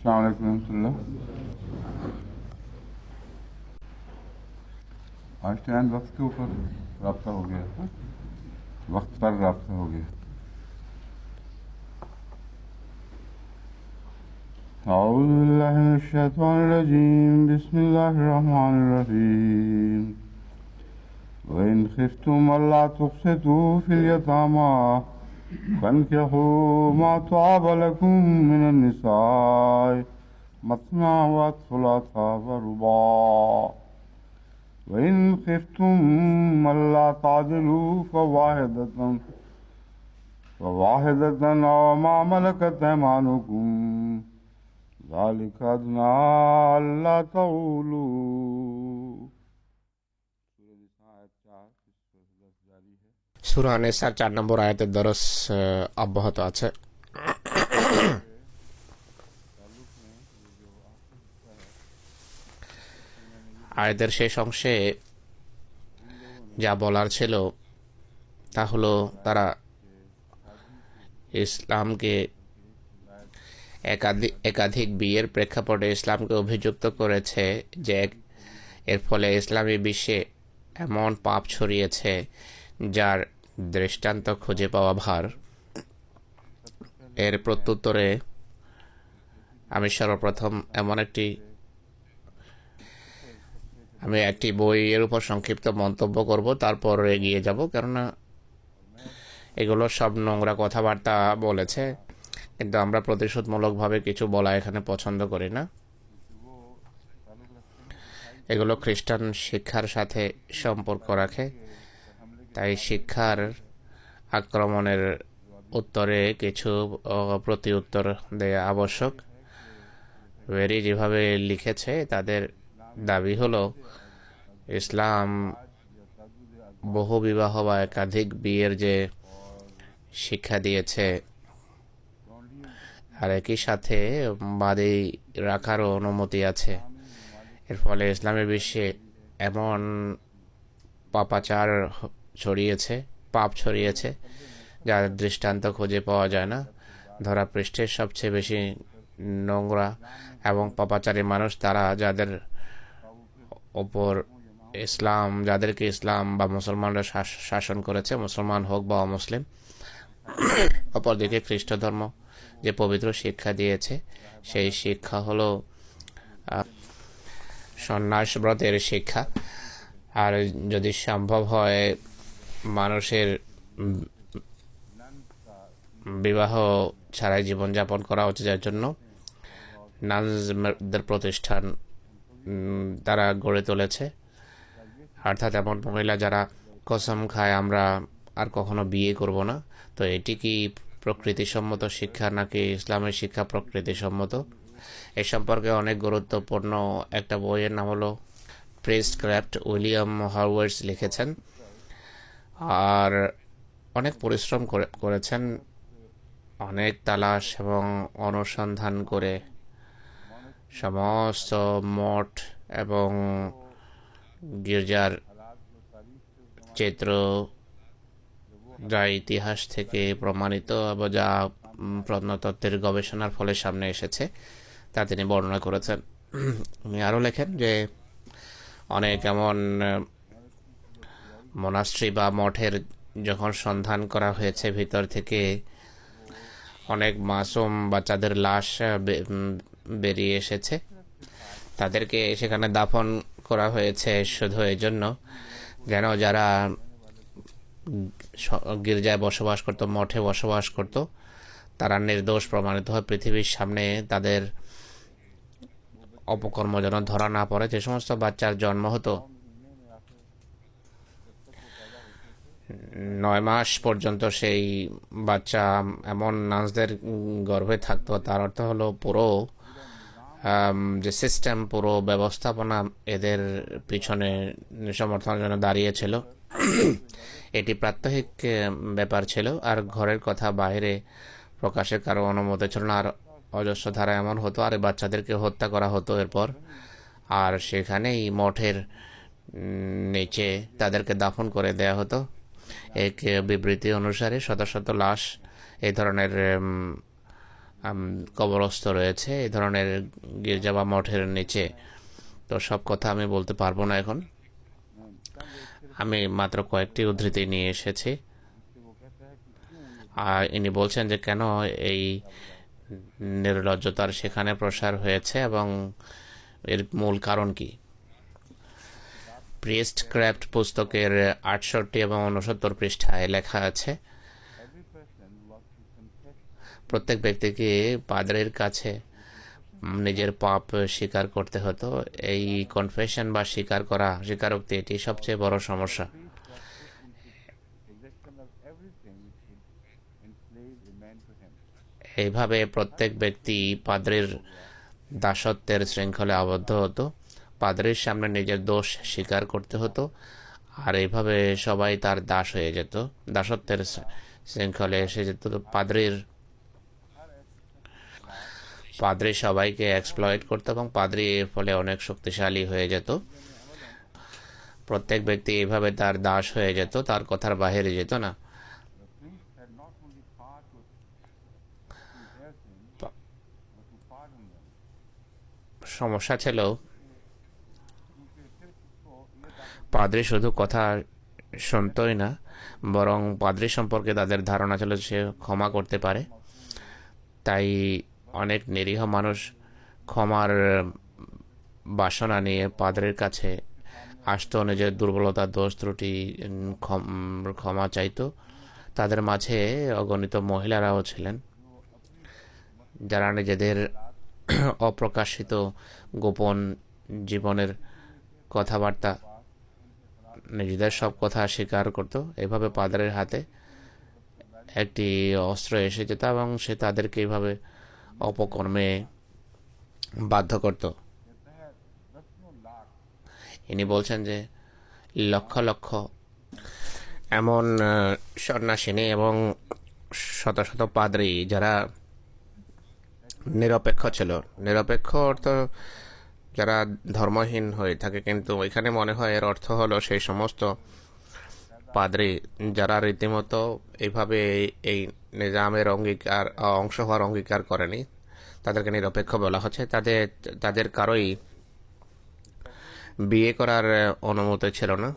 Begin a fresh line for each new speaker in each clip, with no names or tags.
अस्सलाम वालेकुम रहमतुल्लाह। आज टाइम वक्त के ऊपर रब्ता हो गया था, वक्त पर रब्ता हो गया। अऊज़ु बिल्लाहि मिनश शैतानिर रजीम, बिस्मिल्लाहिर रहमानिर रहीम। व इन खिफ्तुम अल्ला तुक़सितू फिल यतामा फन्किहू मा ताब लकुम मिनन निसाइ मसना व थुलाथा व रुबा। व इन खिफ्तुम अल्ला तादिलू फवाहिदतन अव मा मलकत ऐमानुकुम ज़ालिका अदना अल्ला तऊलू।
সূরা নিসার 4 নম্বর আয়াতের দরস অব্যাহত আছে। আয়াতের শেষ অংশে যা বলার ছিল তা হলো তারা ইসলামকে একাধিক বিয়ের প্রেক্ষাপটে ইসলামকে অভিযুক্ত করেছে যে এর ফলে ইসলামী বিশ্বে এমন পাপ ছড়িয়েছে যার দৃষ্টান্ত খুঁজে পাওয়া ভার। এর প্রত্যুত্তরে আমি সর্বপ্রথম একটি বইয়ের উপর সংক্ষিপ্ত মন্তব্য করব, তারপর এগিয়ে যাব, কেননা এগুলো সব নোংরা কথাবার্তা বলেছে, কিন্তু আমরা প্রতিশোধমূলকভাবে কিছু বলা এখানে পছন্দ করি না। এগুলো খ্রিস্টান শিক্ষার সাথে সম্পর্ক রাখে, তাই শিক্ষার আক্রমণের উত্তরে কিছু প্রতি উত্তর দেওয়া আবশ্যক। ভেরি যেভাবে লিখেছে তাদের দাবি হলো ইসলাম বহু বিবাহ বা একাধিক বিয়ের যে শিক্ষা দিয়েছে আর একই সাথে বাদী রাখারও অনুমতি আছে। এর ফলে ইসলামের বিশ্বে এমন পাপাচার পাপ ছড়িয়েছে যার দৃষ্টান্ত খুঁজে পাওয়া যায় না। ধরা পৃষ্ঠের সবচেয়ে বেশি নোংরা এবং পাপাচারী মানুষ তারা যাদের ওপর যাদেরকে ইসলাম বা মুসলমানরা শাসন করেছে, মুসলমান হোক বা অমুসলিম। অপরদিকে খ্রিস্ট ধর্ম যে পবিত্র শিক্ষা দিয়েছে সেই শিক্ষা হলো সন্ন্যাস ব্রতের শিক্ষা। আর যদি সম্ভব হয় মানুষের বিবাহ ছাড়াই জীবনযাপন করা উচিত, যার জন্য নানদের প্রতিষ্ঠান তারা গড়ে তুলেছে। অর্থাৎ এমন মহিলা যারা কসম খায় আমরা আর কখনো বিয়ে করব না। তো এটি কি প্রকৃতিসম্মত শিক্ষা নাকি ইসলামের শিক্ষা প্রকৃতিসম্মত? এ সম্পর্কে অনেক গুরুত্বপূর্ণ একটা বইয়ের নাম হলো প্রিস্টক্রাফট, উইলিয়াম হারওয়ার্ডস লিখেছেন আর অনেক পরিশ্রম করেছেন, অনেক তালাশ এবং অনুসন্ধান করে সমস্ত মঠ এবং গির্জার চিত্র যা ইতিহাস থেকে প্রমাণিত এবং যা প্রত্নতত্ত্বের গবেষণার ফলে সামনে এসেছে তা তিনি বর্ণনা করেছেন। উনি আরও লেখেন যে অনেক এমন মোনাস্ট্রি বা মঠের যখন সন্ধান করা হয়েছে ভিতর থেকে অনেক মাসুম বাচ্চাদের লাশ বেরিয়ে এসেছে, তাদেরকে সেখানে দাফন করা হয়েছে শুধু এই জন্য যেন যারা গির্জায় বসবাস করত, মঠে বসবাস করত, তারা নির্দোষ প্রমাণিত হয়, পৃথিবীর সামনে তাদের অপকর্ম যেন ধরা না পড়ে। যে সমস্ত বাচ্চার জন্ম হতো 9 মাস পর্যন্ত সেই বাচ্চা এমন নার্সদের গর্ভে থাকতো, তার অর্থ হলো পুরো যে সিস্টেম, পুরো ব্যবস্থাপনা এদের পিছনে সমর্থনের জন্য দাঁড়িয়েছিল। এটি প্রাত্যহিক ব্যাপার ছিল, আর ঘরের কথা বাইরে প্রকাশের কারো অনুমতি ছিল না। আর অজস্র ধারা এমন হতো, আর বাচ্চাদেরকে হত্যা করা হতো এরপর, আর সেখানেই মঠের নিচে তাদেরকে দাফন করে দেয়া হতো। এক বিবৃতি অনুসারে শত শত লাশ এই ধরনের কবরস্থ রয়েছে এই ধরনের গির্জা বা মঠের নিচে। তো সব কথা আমি বলতে পারবো না এখন, আমি মাত্র কয়েকটি উদ্ধৃতি নিয়ে এসেছি। আর ইনি বলছেন যে কেন এই নির্লজ্জতার সেখানে প্রসার হয়েছে এবং এর মূল কারণ কি। প্রিস্ট ক্রাফট পুস্তকের 68 এবং 69 পৃষ্ঠায় লেখা আছে, প্রত্যেক ব্যক্তিকে পাদ্রের কাছে নিজের পাপ স্বীকার করতে হতো। এই কনফেশন বা স্বীকারোক্তি এটি সবচেয়ে বড় সমস্যা। এইভাবে প্রত্যেক ব্যক্তি পাদ্রির দাসত্বের শৃঙ্খলে আবদ্ধ হতো, পাদ্রির সামনে নিজের দোষ স্বীকার করতে হতো, আর এইভাবে সবাই তার দাস হয়ে যেত, দাসত্বের শৃঙ্খলে এসে যেত। পাদ্রি সবাইকে এক্সপ্লয়েট করতো এবং পাদ্রি এর ফলে অনেক শক্তিশালী হয়ে যেত। প্রত্যেক ব্যক্তি এইভাবে তার দাস হয়ে যেত, তার কথার বাহিরে যেত না। সমস্যা ছিল পাদ্রি শুধু কথা শুনতই না, বরং পাদ্রি সম্পর্কে তাদের ধারণা ছিল সে ক্ষমা করতে পারে। তাই অনেক নিরীহ মানুষ ক্ষমার বাসনা নিয়ে পাদ্রির কাছে আসতো, নিজের দুর্বলতা, দোষ ত্রুটি ক্ষমা চাইতো। তাদের মাঝে অগণিত মহিলারাও ছিলেন যারা নিজেদের অপ্রকাশিত গোপন জীবনের কথাবার্তা, নিজেদের সব কথা স্বীকার করত। এভাবে পাদ্রের হাতে একটি অস্ত্র এসে যেত এবং সে তাদেরকে এইভাবে অপকর্মে বাধ্য করত। ইনি বলছেন যে লক্ষ লক্ষ এমন সন্ন্যাসিনী এবং শত শত পাদ্রী যারা নিরপেক্ষ ছিল, নিরপেক্ষ অর্থ যারা ধর্মহীন হয়ে থাকে, কিন্তু এখানে মনে হয় এর অর্থ হলো সেই সমস্ত পাদ্রী যারা রীতিমতো এইভাবে এই নিজামের অংশ হওয়ার অঙ্গীকার করেনি, তাদেরকে নিরপেক্ষ বলা হচ্ছে। তাদের কারোই বিয়ে করার অনুমতি ছিল না।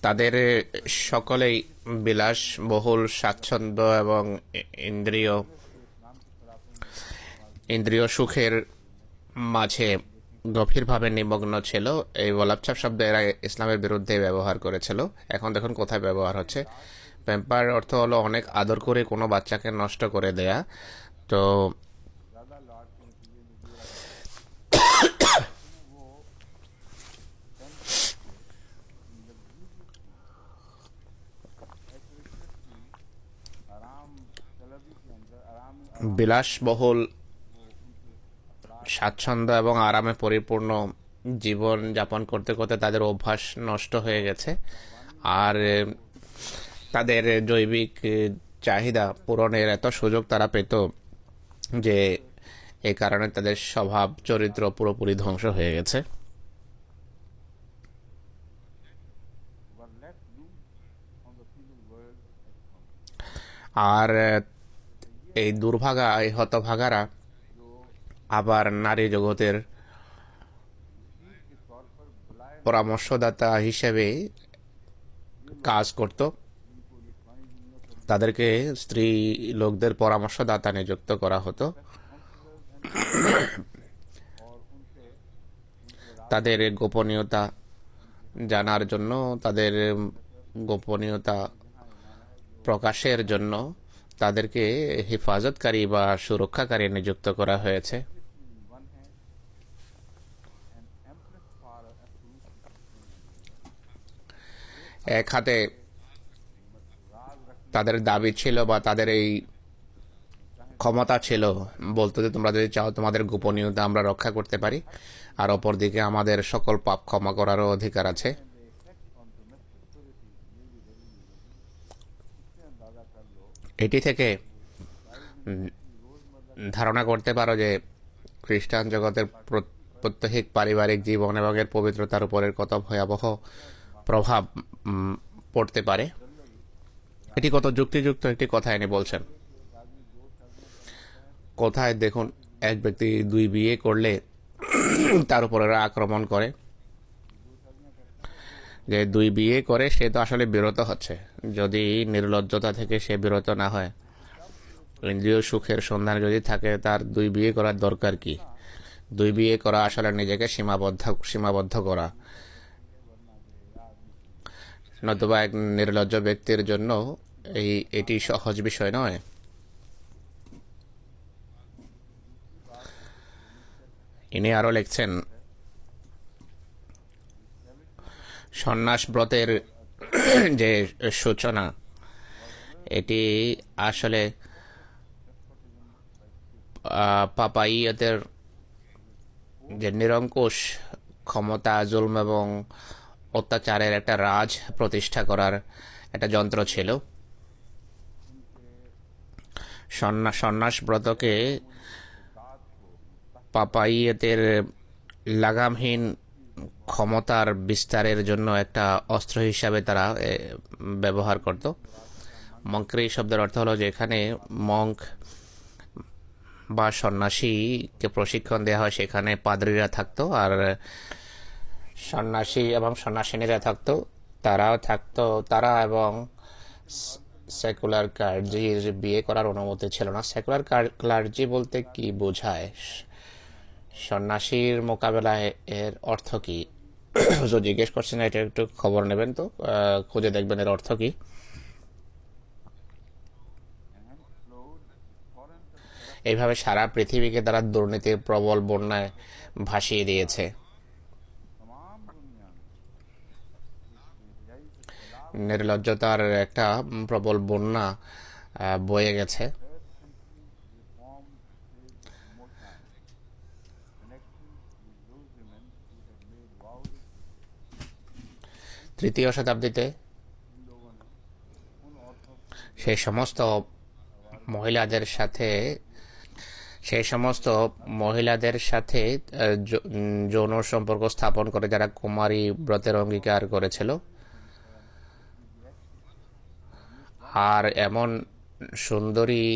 তাদের সকলেই বিলাসবহুল, স্বাচ্ছন্দ্য এবং ইন্দ্রিয় সুখের মাঝে গভীরভাবে নিমগ্ন ছিল। এই গোলাপছাপ শব্দ এরা ইসলামের বিরুদ্ধে ব্যবহার করেছিল। এখন দেখুন কোথায় ব্যবহার হচ্ছে। প্যাম্পার অর্থ হলো অনেক আদর করে কোনো বাচ্চাকে নষ্ট করে দেয়া। তো বিলাসবহুল, স্বাচ্ছন্দ্য এবং আরামে পরিপূর্ণ জীবন যাপন করতে করতে তাদের অভ্যাস নষ্ট হয়ে গেছে, আর তাদের জৈবিক চাহিদা পূরণের এত সুযোগ তারা পেত যে এই কারণে তাদের স্বভাব চরিত্র পুরোপুরি ধ্বংস হয়ে গেছে। আর এই দুর্ভাগা, এই হতভাগারা আবার নারী জগতের পরামর্শদাতা হিসেবে কাজ করত। তাদেরকে স্ত্রী লোকদের পরামর্শদাতা নিযুক্ত করা হতো। তাদের গোপনীয়তা জানার জন্য, তাদের গোপনীয়তা প্রকাশের জন্য তাদেরকে হেফাজতকারী বা সুরক্ষাকারী নিযুক্ত করা হয়েছে। এক হাতে তাদের দাবি ছিল বা তাদের এই ক্ষমতা ছিল বলতে যে তোমরা যদি চাও তোমাদের গোপনীয়তা আমরা রক্ষা করতে পারি, আর অপরদিকে আমাদের সকল পাপ ক্ষমা করারও অধিকার আছে। এটি থেকে ধারণা করতে পারো যে খ্রিস্টান জগতের প্রত্যেক পারিবারিক জীবন এবং এর পবিত্রতার উপরের কত ভয়াবহ প্রভাব পড়তে পারে। এটি কত যুক্তিযুক্ত একটি কথা ইনি বলছেন। কোথায় দেখুন এক ব্যক্তি দুই বিয়ে করলে তার উপরে আক্রমণ করে যে দুই বিয়ে করে সে তো আসলে বিরত হচ্ছে। যদি নির্লজ্জতা থেকে সে বিরত না হয়, ইন্দ্রিয় সুখের সন্ধান যদি থাকে, তার দুই বিয়ে করার দরকার কি? দুই বিয়ে করা আসলে নিজেকে সীমাবদ্ধ করা, নতুবা এক নির্লজ্জ ব্যক্তির জন্য এটি সহজ বিষয় নয়। ইনি আরো লিখছেন, সন্ন্যাস ব্রতের যে সূচনা, এটি আসলে পাপাইয়াদের যে নিরঙ্কুশ ক্ষমতা, জুলম এবং অত্যাচারের একটা রাজ প্রতিষ্ঠা করার একটা যন্ত্র ছিল। সন্ন্যাস ব্রতকে পাপাইয়াদের লাগামহীন ক্ষমতার বিস্তারের জন্য একটা অস্ত্র হিসাবে তারা ব্যবহার করত। মঙ্করি শব্দের অর্থ হলো যে এখানে মঙ্ক বা সন্ন্যাসীকে প্রশিক্ষণ দেওয়া হয়, সেখানে পাদ্রীরা থাকতো, আর সন্ন্যাসী এবং সন্ন্যাসিনীরা থাকতো, তারা এবং সেকুলার ক্লার্জির বিয়ে করার অনুমতি ছিল না। সেকুলার ক্লার্জি বলতে কি বোঝায়? সন্ন্যাসীর মোকাবেলায় এর অর্থ কি? জিজ্ঞেস করছেন, এটা একটু খবর নেবেন তো, খুঁজে দেখবেন এর অর্থ কি। এইভাবে সারা পৃথিবীকে তারা দুর্নীতির প্রবল বন্যায় ভাসিয়ে দিয়েছে। নির্লজ্জতার একটা প্রবল বন্যা বয়ে গেছে। তৃতীয় শতাব্দীতে সেই সমস্ত মহিলাদের সাথে যৌন সম্পর্ক স্থাপন করে যারা কুমারী ব্রতের অঙ্গীকার করেছিল, আর এমন সুন্দরী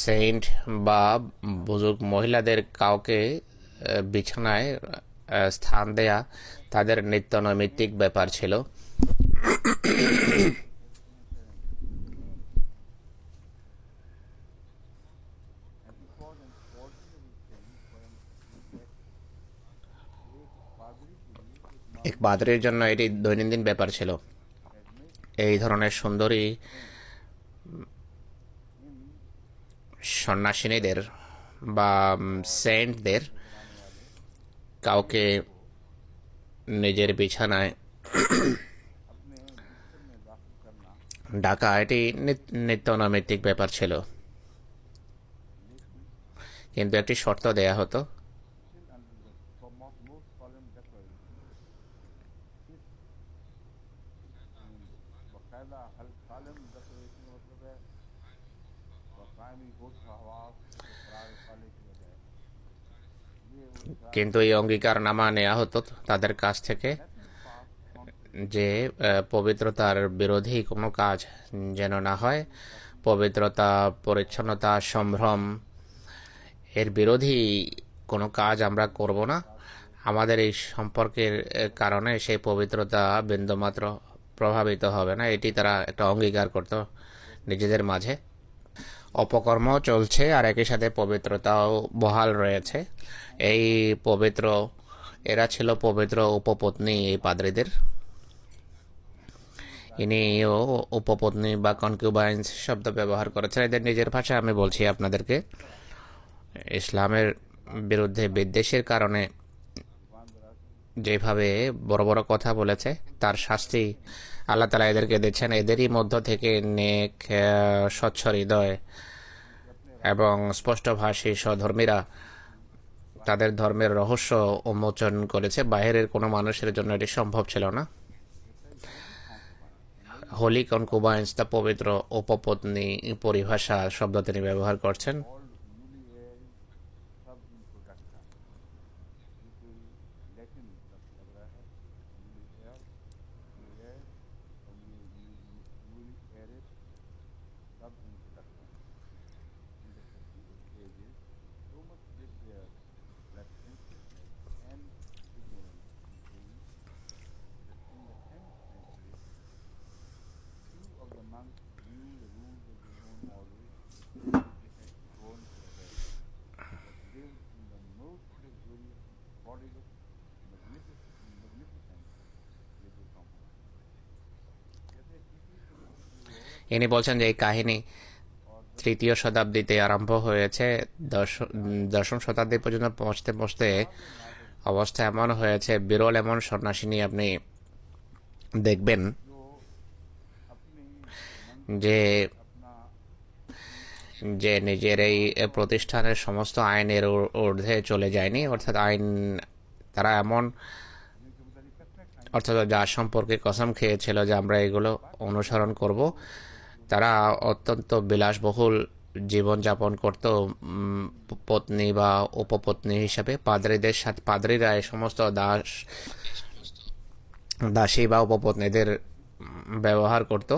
সেন্ট বা বুজুর্গ মহিলাদের কাউকে বিছানায় স্থান দেয়া তাদের নিত্য নৈমিত্তিক ব্যাপার ছিল। এক পাদ্রীর জন্য এটি দৈনন্দিন ব্যাপার ছিল। এই ধরনের সুন্দরী সন্ন্যাসিনীদের বা সেন্টদের কাউকে নিজের বিছানায় ডাকা এটি নিত্য নৈমিত্তিক ব্যাপার ছিল, কিন্তু একটি শর্ত দেয়া হতো। কিন্তু এই অঙ্গীকারনামা নেওয়া হতো তাদের কাছ থেকে যে পবিত্রতার বিরোধী কোনো কাজ যেন না হয়, পবিত্রতা, পরিচ্ছন্নতা, সম্ভ্রম এর বিরোধী কোনো কাজ আমরা করব না। আমাদের এই সম্পর্কের কারণে সেই পবিত্রতা বিন্দুমাত্র প্রভাবিত হবে না, এটি তারা একটা অঙ্গীকার করত নিজেদের মাঝে। অপকর্ম চলছে আর একই সাথে পবিত্রতাও বহাল রয়েছে। এরা ছিল পবিত্র উপপত্নী এই পাদ্রীদের। ইনিও উপপত্নী বা কনকিউবাইন্স শব্দ ব্যবহার করেছেন এদের নিজের ভাষায়। আমি বলছি আপনাদেরকে, ইসলামের বিরুদ্ধে বিদ্বেষের কারণে যেভাবে বড় বড় কথা বলেছে তার শাস্তি আল্লাহ তাআলা এদেরকে দিচ্ছেন। এদেরই মধ্য থেকে নেক, স্বচ্ছ হৃদয় এবং স্পষ্টভাষী সধর্মীরা তাদের ধর্মের রহস্য উন্মোচন করেছে। বাইরের কোনো মানুষের জন্য এটি সম্ভব ছিল না। হোলি কনকুবাইন্স, তা পবিত্র উপপত্নী পরিভাষা শব্দ তিনি ব্যবহার করছেন। ইনি বলছেন যে এই কাহিনী তৃতীয় শতাব্দীতে আরম্ভ হয়েছে, দশম শতাব্দী পর্যন্ত পৌঁছতে পৌঁছতে অবস্থা এমন হয়েছে, বিরল এমন সন্ন্যাসিনী আপনি দেখবেন যে যে নিজের এই প্রতিষ্ঠানের সমস্ত আইনের ঊর্ধ্বে চলে যায়নি, অর্থাৎ আইন তারা এমন, অর্থাৎ যার সম্পর্কে কসম খেয়েছিল যে আমরা এগুলো অনুসরণ করব, তারা অত্যন্ত বিলাসবহুল জীবনযাপন করত পত্নী বা উপপত্নী হিসাবে। পাদ্রীদের সাথে পাদ্রীরা এই সমস্ত দাসী বা উপপত্নীদের ব্যবহার করত।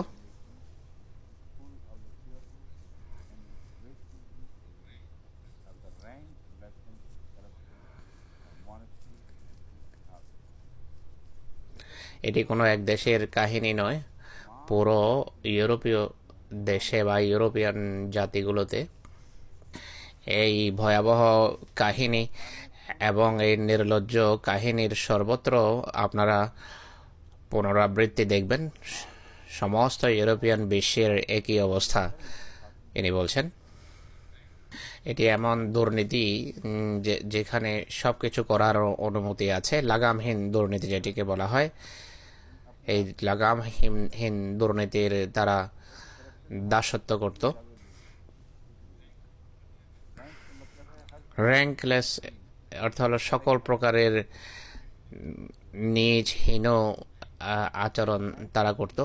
এটি কোনো এক দেশের কাহিনী নয়, পুরো ইউরোপীয় দেশে বা ইউরোপিয়ান জাতিগুলোতে এই ভয়াবহ কাহিনী এবং এই নির্লজ্জ কাহিনীর সর্বত্র আপনারা পুনরাবৃত্তি দেখবেন। সমস্ত ইউরোপিয়ান বিশ্বের একই অবস্থা, ইনি বলছেন। এটি এমন দুর্নীতি যেখানে সব কিছু করার অনুমতি আছে, লাগামহীন দুর্নীতি যেটিকে বলা হয়। এই লাগামহীন দুর্নীতির তারা দাসত্ব করত। র্যাঙ্কলেস অর্থ হলো সকল প্রকারের নিজ হীন আচরণ তারা করত।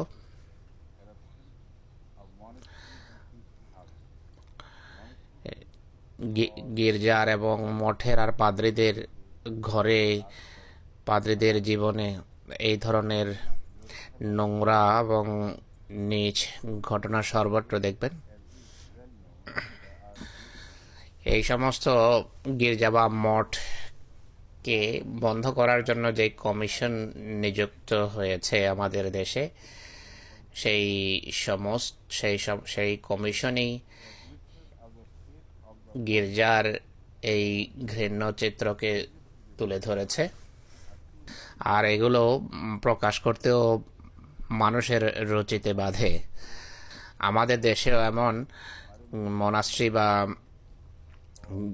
গির্জার এবং মঠের আর পাদ্রীদের ঘরে, পাদ্রীদের জীবনে এই ধরনের নোংরা এবং নিজ ঘটনা সর্বত্র দেখবেন। এই সমস্ত গির্জা বা মঠকে বন্ধ করার জন্য যে কমিশন নিযুক্ত হয়েছে আমাদের দেশে, সেই কমিশনই গির্জার এই ঘৃণ্য চিত্রকে তুলে ধরেছে। আর এগুলো প্রকাশ করতেও মানুষের রুচিতে বাধে। আমাদের দেশেও এমন মনাস্ট্রি বা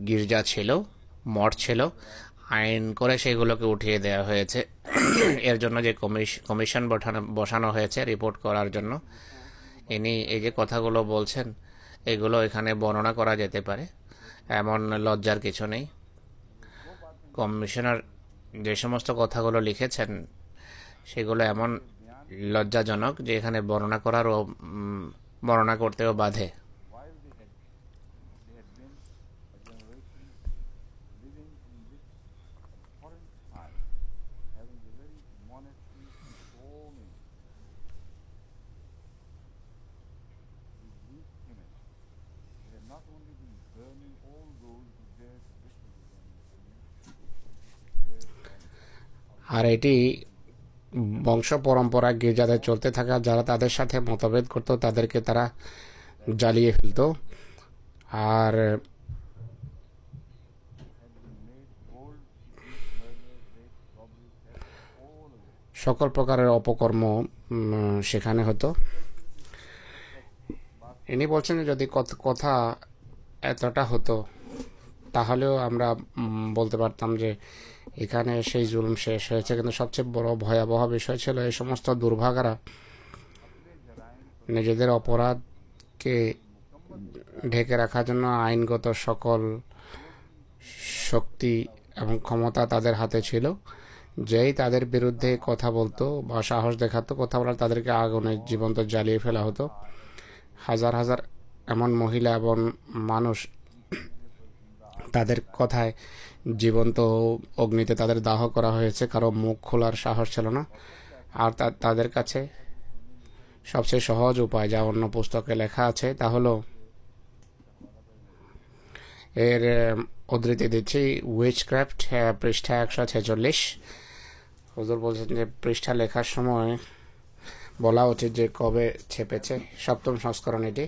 গির্জা ছিল, মঠ ছিল, আইন করে সেগুলোকে উঠিয়ে দেওয়া হয়েছে। এর জন্য যে কমিশন বসানো হয়েছে রিপোর্ট করার জন্য, ইনি এই যে কথাগুলো বলছেন এগুলো এখানে বর্ণনা করা যেতে পারে, এমন লজ্জার কিছু নেই। কমিশনার যে সমস্ত কথাগুলো লিখেছেন সেগুলো এমন লজ্জাজনক যে এখানে বর্ণনা করতেও বাধে। আর এটি বংশ পরম্পরা গির্জাতে চলতে থাকা, যারা তাদের সাথে মতভেদ করত তাদেরকে তারা জ্বালিয়ে ফেলত। আর সকল প্রকারের অপকর্ম সেখানে হতো। ইনি বলছেন যদি কথা এতটা হতো তাহলেও আমরা বলতে পারতাম যে এখানে সেই জুলুম শেষ হয়েছে। কিন্তু সবচেয়ে বড় ভয়াবহ বিষয় ছিল এই সমস্ত দুর্ভাগারা নিজেদের অপরাধকে ঢেকে রাখার জন্য আইনগত সকল শক্তি এবং ক্ষমতা তাদের হাতে ছিল। যেই তাদের বিরুদ্ধে কথা বলতো বা সাহস দেখাতো কথা বলার, তাদেরকে আগুনে জীবন্ত জ্বালিয়ে ফেলা হতো। হাজার হাজার এমন মহিলা এবং মানুষ তাদের কথায় জীবন্ত অগ্নিতে তাদের দাহ করা হয়েছে, কারো মুখ খোলার সাহস ছিল না। আর তাদের কাছে সবচেয়ে সহজ উপায়, যা অন্য পুস্তকে লেখা আছে, তা হলো, এর উদ্ধৃতি দিচ্ছি, উইচক্রাফট, পৃষ্ঠা 146। হুজুর বলছেন যে পৃষ্ঠা লেখার সময় বলা উচিত যে কবে ছেপেছে, সপ্তম সংস্করণ এটি।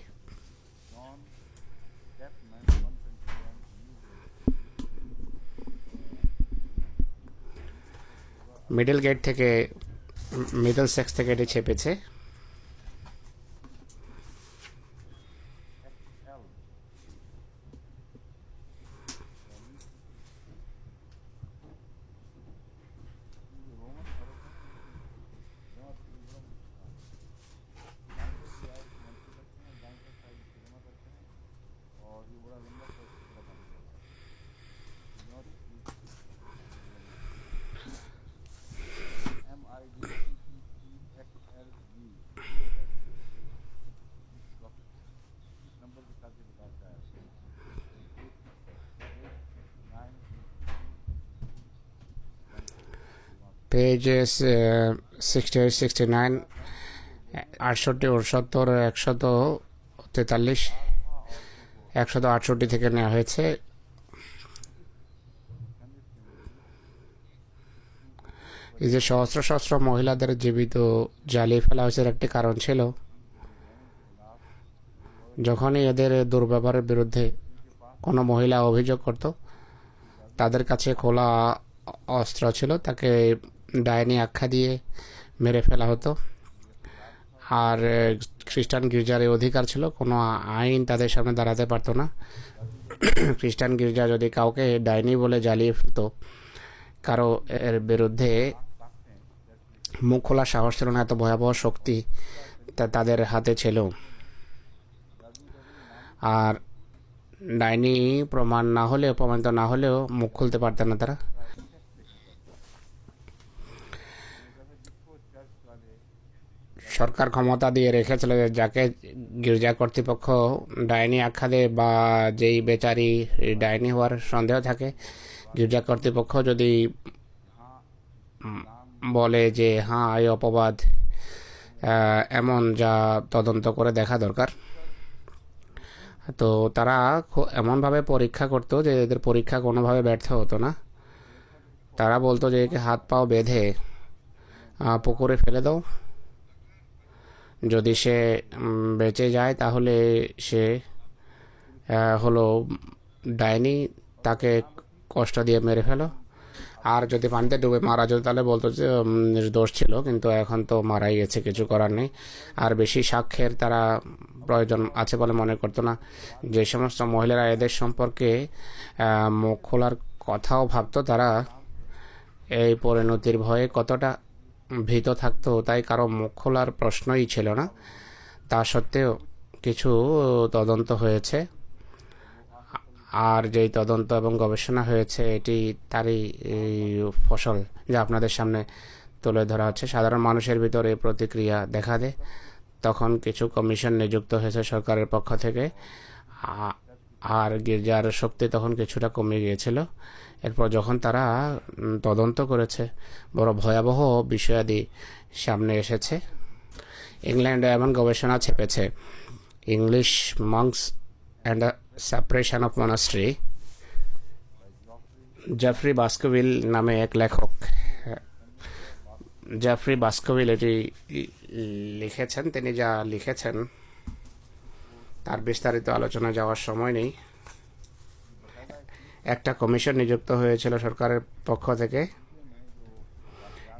মিডল গেট থেকে, মিডল সেক্স থেকে এটি ছেপেছে। পেজেস 68, 69, 68, 69, 143, 168 থেকে নেওয়া হয়েছে। এই যে সহস্র সহস্র মহিলাদের জীবিত জ্বালিয়ে ফেলা হয়েছে একটি কারণ ছিল, যখনই এদের দুর্ব্যবহারের বিরুদ্ধে কোনো মহিলা অভিযোগ করত, তাদের কাছে খোলা অস্ত্র ছিল, তাকে ডাইনি আখ্যা দিয়ে মেরে ফেলা হতো। আর খ্রিস্টান গির্জার এই অধিকার ছিল, কোনো আইন তাদের সামনে দাঁড়াতে পারতো না। খ্রিস্টান গির্জা যদি কাউকে ডাইনি বলে জ্বালিয়ে ফেলতো, কারো এর বিরুদ্ধে মুখ খোলা সাহস ছিল না, এত ভয়াবহ শক্তি তাদের হাতে ছিল। আর ডাইনি প্রমাণিত না হলেও মুখ খুলতে পারতেন না তারা। সরকার ক্ষমতা দিয়ে রেখেছিল যে যাকে গির্জা কর্তৃপক্ষ ডাইনি আখ্যা দেয় বা যেই বেচারি ডাইনি হওয়ার সন্দেহ থাকে, গির্জা কর্তৃপক্ষ যদি বলে যে হ্যাঁ এই অপবাদ এমন, যা তদন্ত করে দেখা দরকার, তো তারা এমনভাবে পরীক্ষা করতো যে এদের পরীক্ষা কোনোভাবে ব্যর্থ হতো না। তারা বলতো যে একে হাত পাও বেঁধে পুকুরে ফেলে দাও, যদি সে বেঁচে যায় তাহলে সে হলো ডাইনি, তাকে কষ্ট দিয়ে মেরে ফেলো। আর যদি পানিতে ডুবে মারা যেত তাহলে বলতো যে নির্দোষ ছিল, কিন্তু এখন তো মারাই গেছে, কিছু করার নেই। আর বেশি সাক্ষ্যের তারা প্রয়োজন আছে বলে মনে করতো না। যে সমস্ত মহিলারা এদের সম্পর্কে মুখ খোলার কথাও ভাবতো, তারা এই পরিণতির ভয়ে কতটা ভীত থাকতো, তাই কারো মুখ খোলার প্রশ্নই ছিল না। তা সত্ত্বেও কিছু তদন্ত হয়েছে, আর যেই তদন্ত এবং গবেষণা হয়েছে এটি তারই ফসল, যা আপনাদের সামনে তুলে ধরা হচ্ছে। সাধারণ মানুষের ভিতরে প্রতিক্রিয়া দেখা দেয়। তখন কিছু কমিশন নিযুক্ত হয়েছে সরকারের পক্ষ থেকে, আর গির্জার শক্তি তখন কিছুটা কমে গিয়েছিল। এরপর যখন তারা তদন্ত করেছে, বড় ভয়াবহ বিষয়াদি সামনে এসেছে। ইংল্যান্ডে এমন গবেষণা ছেপেছে, English monks and the separation of monastery. Geoffrey Baskerville নামে এক লেখক, জেফ্রি বাস্কভিল এটি লিখেছেন। তিনি যা লিখেছেন তার বিস্তারিত আলোচনা যাওয়ার সময় নেই। একটা কমিশন নিযুক্ত হয়েছিল সরকারের পক্ষ থেকে।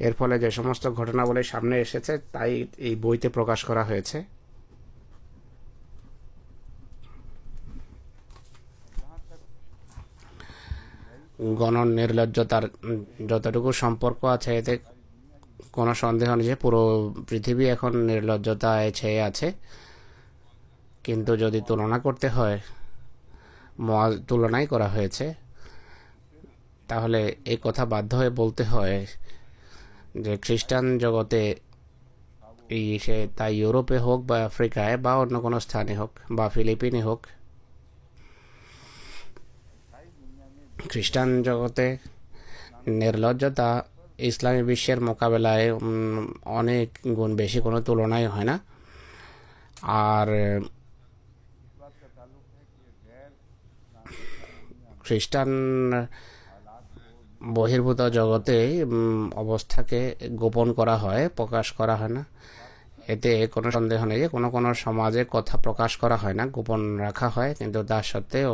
এর ফলে যে সমস্ত ঘটনাবলী সামনে এসেছে তাই এই বইতে প্রকাশ করা হয়েছে। গণ নির্লজ্জতার যতটুকু সম্পর্ক আছে, এতে কোনো সন্দেহ নেই যে পুরো পৃথিবী এখন নির্লজ্জতায় ছেয়ে আছে। কিন্তু যদি তুলনা করতে হয়, তুলনাই করা হয়েছে, তাহলে এই কথা বাধ্য হয়ে বলতে হয় যে খ্রিস্টান জগতে সে তাই ইউরোপে হোক বা আফ্রিকায় বা অন্য কোনো স্থানে হোক বা ফিলিপিনে হোক, খ্রিস্টান জগতে নির্লজ্জতা ইসলামী বিশ্বের মোকাবেলায় অনেক গুণ বেশি, কোনো তুলনাই হয় না। আর খ্রিস্টান বহির্ভূত জগতে অবস্থাকে গোপন করা হয়, প্রকাশ করা হয় না। এতে কোনো সন্দেহ নেই যে কোনো কোনো সমাজে কথা প্রকাশ করা হয় না, গোপন রাখা হয়, কিন্তু তা সত্ত্বেও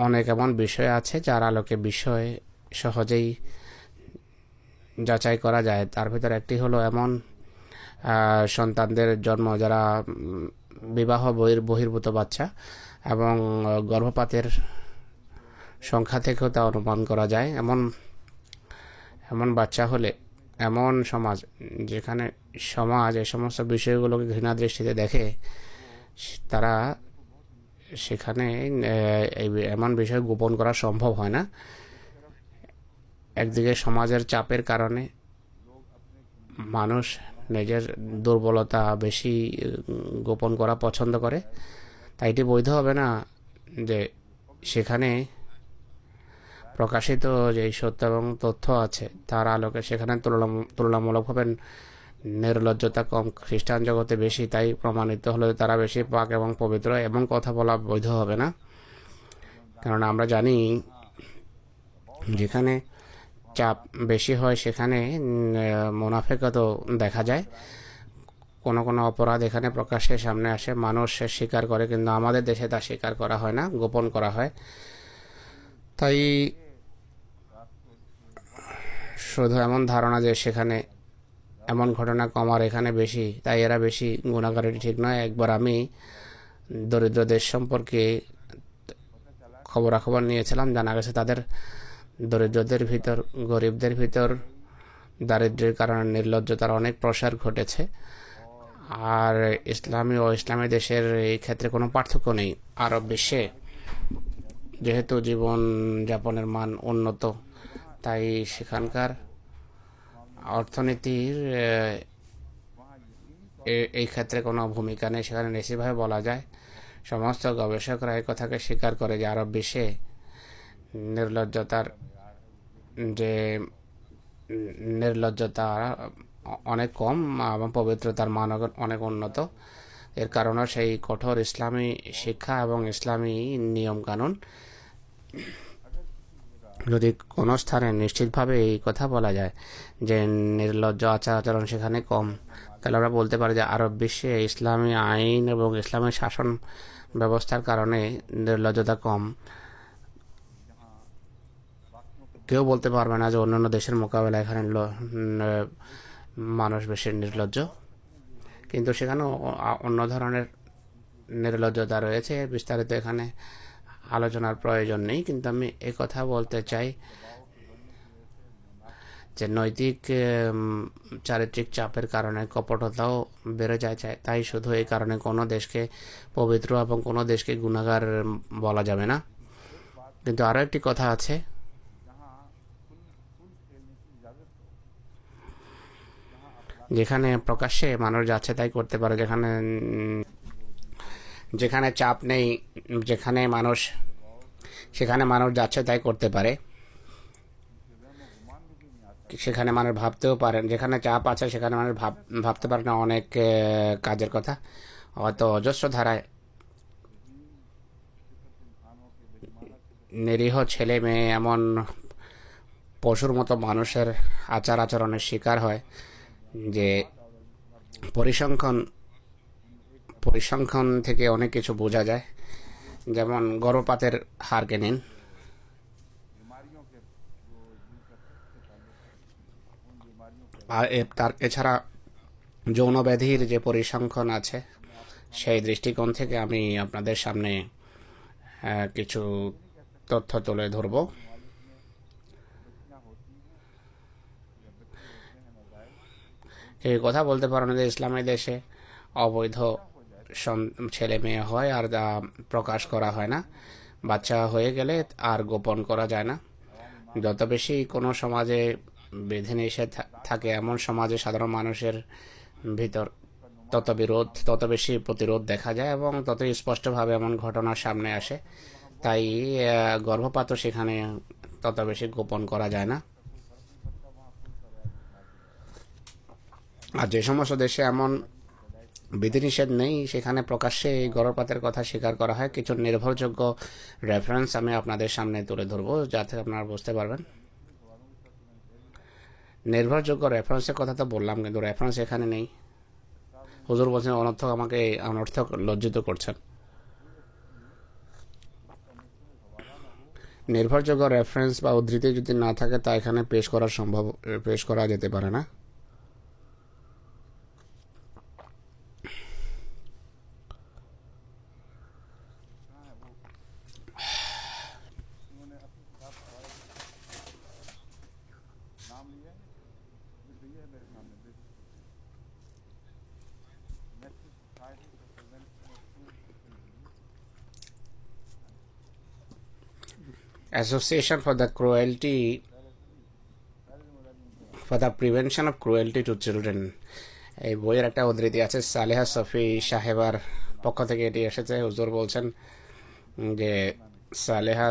অনেক এমন বিষয় আছে যার আলোকে বিষয় সহজেই যাচাই করা যায়। তার ভিতরে একটি হলো এমন সন্তানদের জন্ম যারা বিবাহ বহির্ভূত বাচ্চা, এবং গর্ভপাতের সংখ্যা থেকেও তা অনুমান করা যায়। এমন বাচ্চা হলে এমন সমাজ যেখানে সমাজ এই সমস্ত বিষয়গুলোকে ঘৃণা দৃষ্টিতে দেখে, তারা সেখানে এমন বিষয় গোপন করা সম্ভব হয় না। একদিকে সমাজের চাপের কারণে মানুষ নিজের দুর্বলতা বেশি গোপন করা পছন্দ করে, তাই এটি বৈধ হবে না যে সেখানে প্রকাশিত যে সত্য এবং তথ্য আছে তার আলোকে সেখানে তুলনামূলকভাবে নির্লজ্জতা কম খ্রিস্টান জগতে বেশি, তাই প্রমাণিত হলে তারা বেশি পাক এবং পবিত্র, এবং কথা বলা বৈধ হবে না। কারণ আমরা জানি যেখানে চাপ বেশি হয় সেখানে মুনাফিকতও দেখা যায়। কোনো কোনো অপরাধ এখানে প্রকাশ্যে সামনে আসে, মানুষ স্বীকার করে, কিন্তু আমাদের দেশে তা স্বীকার করা হয় না, গোপন করা হয়। তাই শুধু এমন ধারণা যে সেখানে এমন ঘটনা কম আর এখানে বেশি, তাই এরা বেশি গুণাগার, এটি ঠিক নয়। একবার আমি দরিদ্র দেশ সম্পর্কে খবরাখবর নিয়েছিলাম, জানা গেছে তাদের দরিদ্রদের ভিতর, গরিবদের ভিতর দারিদ্র্যের কারণে নির্লজ্জতার অনেক প্রসার ঘটেছে। আর ইসলামী ও ইসলামী দেশের এই ক্ষেত্রে কোনো পার্থক্য নেই। আরব বিশ্বে যেহেতু জীবনযাপনের মান উন্নত, তাই সেখানকার অর্থনীতির এই ক্ষেত্রে কোনো ভূমিকা নেই। সেখানে নিশ্চিতভাবে বলা যায়, সমস্ত গবেষকরা এই কথাকে স্বীকার করে যে আরব বিশ্বে নির্লজ্জতা অনেক কম এবং পবিত্রতার মান অনেক উন্নত। এর কারণে সেই কঠোর ইসলামী শিক্ষা এবং ইসলামী নিয়মকানুন। যদি কোনো স্থানে নিশ্চিতভাবে এই কথা বলা যায় যে নির্লজ্জ আচার আচরণ সেখানে কম, তাহলে আমরা বলতে পারি যে আরব বিশ্বে ইসলামী আইন এবং ইসলামী শাসন ব্যবস্থার কারণে নির্লজ্জতা কম। কেউ বলতে পারবে না যে অন্যান্য দেশের মোকাবেলায় এখানে মানুষ বেশি নির্লজ্জ, কিন্তু সেখানেও অন্য ধরনের নির্লজ্জতা রয়েছে। বিস্তারিত এখানে আলোচনার প্রয়োজন নেই, কিন্তু আমি কথা বলতে চাই যে নৈতিক চারিত্রিক চাপের কারণে কপটতাও বেড়ে যায়। তাই শুধু এই কারণে কোনো দেশকে পবিত্র এবং কোনো দেশকে গুনাহগার বলা যাবে না। কিন্তু আরও একটি কথা আছে, যেখানে প্রকাশ্যে মানুষ যাচ্ছে তাই করতে পারে, যেখানে চাপ নেই, সেখানে মানুষ যাচ্ছে তাই করতে পারে, সেখানে মানুষ ভাবতেও পারেন। যেখানে চাপ আছে সেখানে মানুষ ভাবতে পারে না অনেক কাজের কথা। হয়তো অজস্র ধারায় নিরীহ ছেলে মেয়ে এমন পশুর মতো মানুষের আচার আচরণের শিকার হয় যে পরিসংখ্যান থেকে অনেক কিছু বোঝা যায়। যেমন গর্ভপাতের হারকে নিন, আর এছাড়া যৌন ব্যাধির যে পরিসংখ্যান আছে, সেই দৃষ্টিকোণ থেকে আমি আপনাদের সামনে কিছু তথ্য তুলে ধরব। এই কথা বলতে পারো না যে ইসলামী দেশে অবৈধ ছেলে মেয়ে হয় আর প্রকাশ করা হয় না, বাচ্চা হয়ে গেলে আর গোপন করা যায় না। যত বেশি কোনো সমাজে বিধিনিষেধ থাকে, এমন সমাজে সাধারণ মানুষের ভিতর তত বেশি প্রতিরোধ দেখা যায় এবং তত স্পষ্টভাবে এমন ঘটনা সামনে আসে। তাই গর্ভপাতও সেখানে তত বেশি গোপন করা যায় না। আর যে সমস্ত দেশে এমন বিধিনিষেধ নেই সেখানে প্রকাশ্যে এই গর্ভপাতের কথা স্বীকার করা হয়। কিছু নির্ভরযোগ্য রেফারেন্স আমি আপনাদের সামনে তুলে ধরবো যাতে আপনারা বুঝতে পারবেন। নির্ভরযোগ্য রেফারেন্সের কথা তো বললাম, কিন্তু রেফারেন্স এখানে নেই। হুজুর বলছেন অনর্থক, আমাকে অনর্থক লজ্জিত করছেন। নির্ভরযোগ্য রেফারেন্স বা উদ্ধৃতি যদি না থাকে তা এখানে পেশ করা যেতে পারে না। Association for the Prevention of Cruelty to Children, এই বইয়ের একটা উদ্ধৃতি আছে সালেহা সফি সাহেবার পক্ষ থেকে এটি এসেছে। হুজুর বলছেন যে সালেহা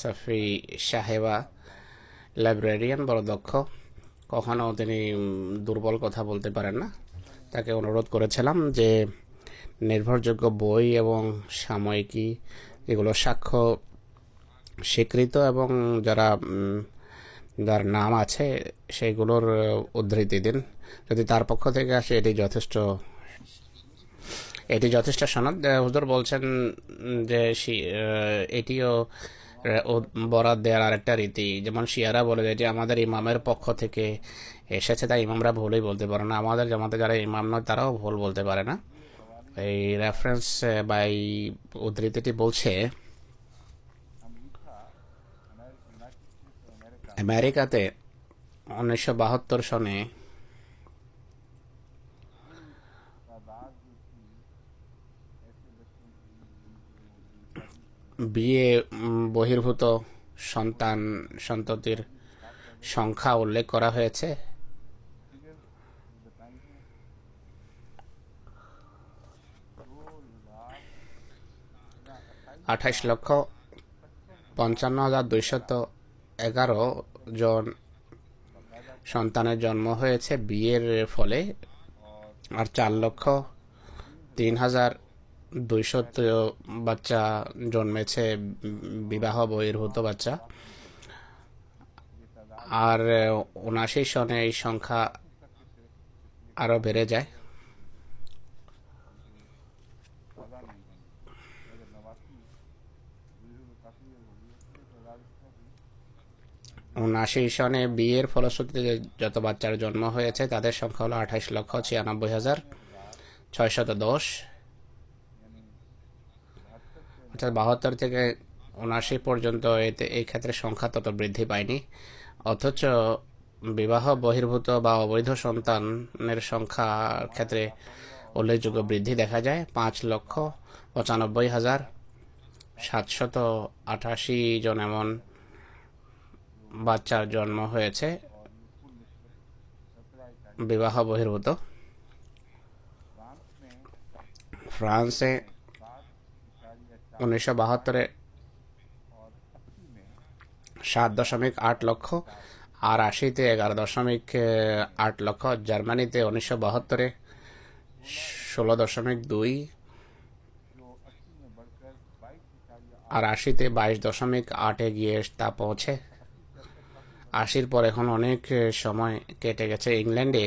সফি সাহেবা লাইব্রেরিয়ান, বড় দক্ষ, কখনো তিনি দুর্বল কথা বলতে পারেন না। তাকে অনুরোধ করেছিলাম যে নির্ভরযোগ্য বই এবং সাময়িকী এগুলো সাক্ষ্য স্বীকৃত এবং যার নাম আছে সেগুলোর উদ্ধৃতি দিন। যদি তার পক্ষ থেকে আসে এটি যথেষ্ট সনদ। হুজুর বলছেন যে এটিও বরাত দেওয়ার আরেকটা রীতি, যেমন শিয়ারা বলে যে আমাদের ইমামের পক্ষ থেকে এসেছে, তাই ইমামরা ভুলই বলতে পারে না। আমাদের জামাতে যারা ইমাম নয় তারাও ভুল বলতে পারে না। এই রেফারেন্স বা এই উদ্ধৃতিটি বলছে আমেরিকাতে 1972 সনে বিয়ে বহির্ভূত সন্ততির সংখ্যা উল্লেখ করা হয়েছে। 28,55,211 জন সন্তানের জন্ম হয়েছে বিয়ের ফলে, আর 4,03,200 বাচ্চা জন্মেছে বিবাহ বহির্ভূত বাচ্চা। আর 79 সনে এই সংখ্যা আরও বেড়ে যায়। 79 সনে বিয়ের ফলশ্রুতিতে যত বাচ্চার জন্ম হয়েছে তাদের সংখ্যা হলো 28,96,610। অর্থাৎ 72 থেকে 79 পর্যন্ত এই ক্ষেত্রে সংখ্যা তত বৃদ্ধি পায়নি, অথচ বিবাহ বহির্ভূত বা অবৈধ সন্তানের সংখ্যার ক্ষেত্রে উল্লেখযোগ্য বৃদ্ধি দেখা যায়। 5,95,788 জন এমন বাচ্চার জন্ম হয়েছে বিবাহ বহির্ভূত। ফ্রান্সে 1972 7.8 লক্ষ, আর 80-তে 11.8 লক্ষ। জার্মানিতে 1972 16.2, আর 80-তে 22.8 গিয়ে তা পৌঁছে। 80-র পর এখন অনেক সময় কেটে গেছে। ইংল্যান্ডে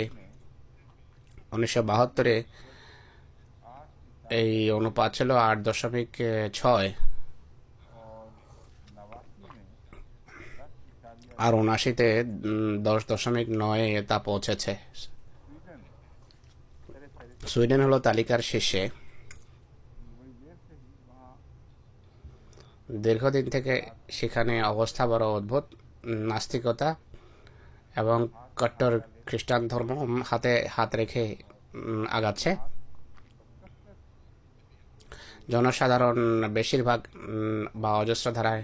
1972 এই অনুপাত ছিল 8.6, আর 79-তে 10.9 তা পৌঁছেছে। সুইডেন হলো তালিকার শীর্ষে। দীর্ঘদিন থেকে সেখানে অবস্থা বড় অদ্ভুত। নাস্তিকতা এবং কট্টর খ্রিস্টান ধর্ম হাতে হাত রেখে আগাচ্ছে। জনসাধারণ বেশিরভাগ বা অজস্র ধারায়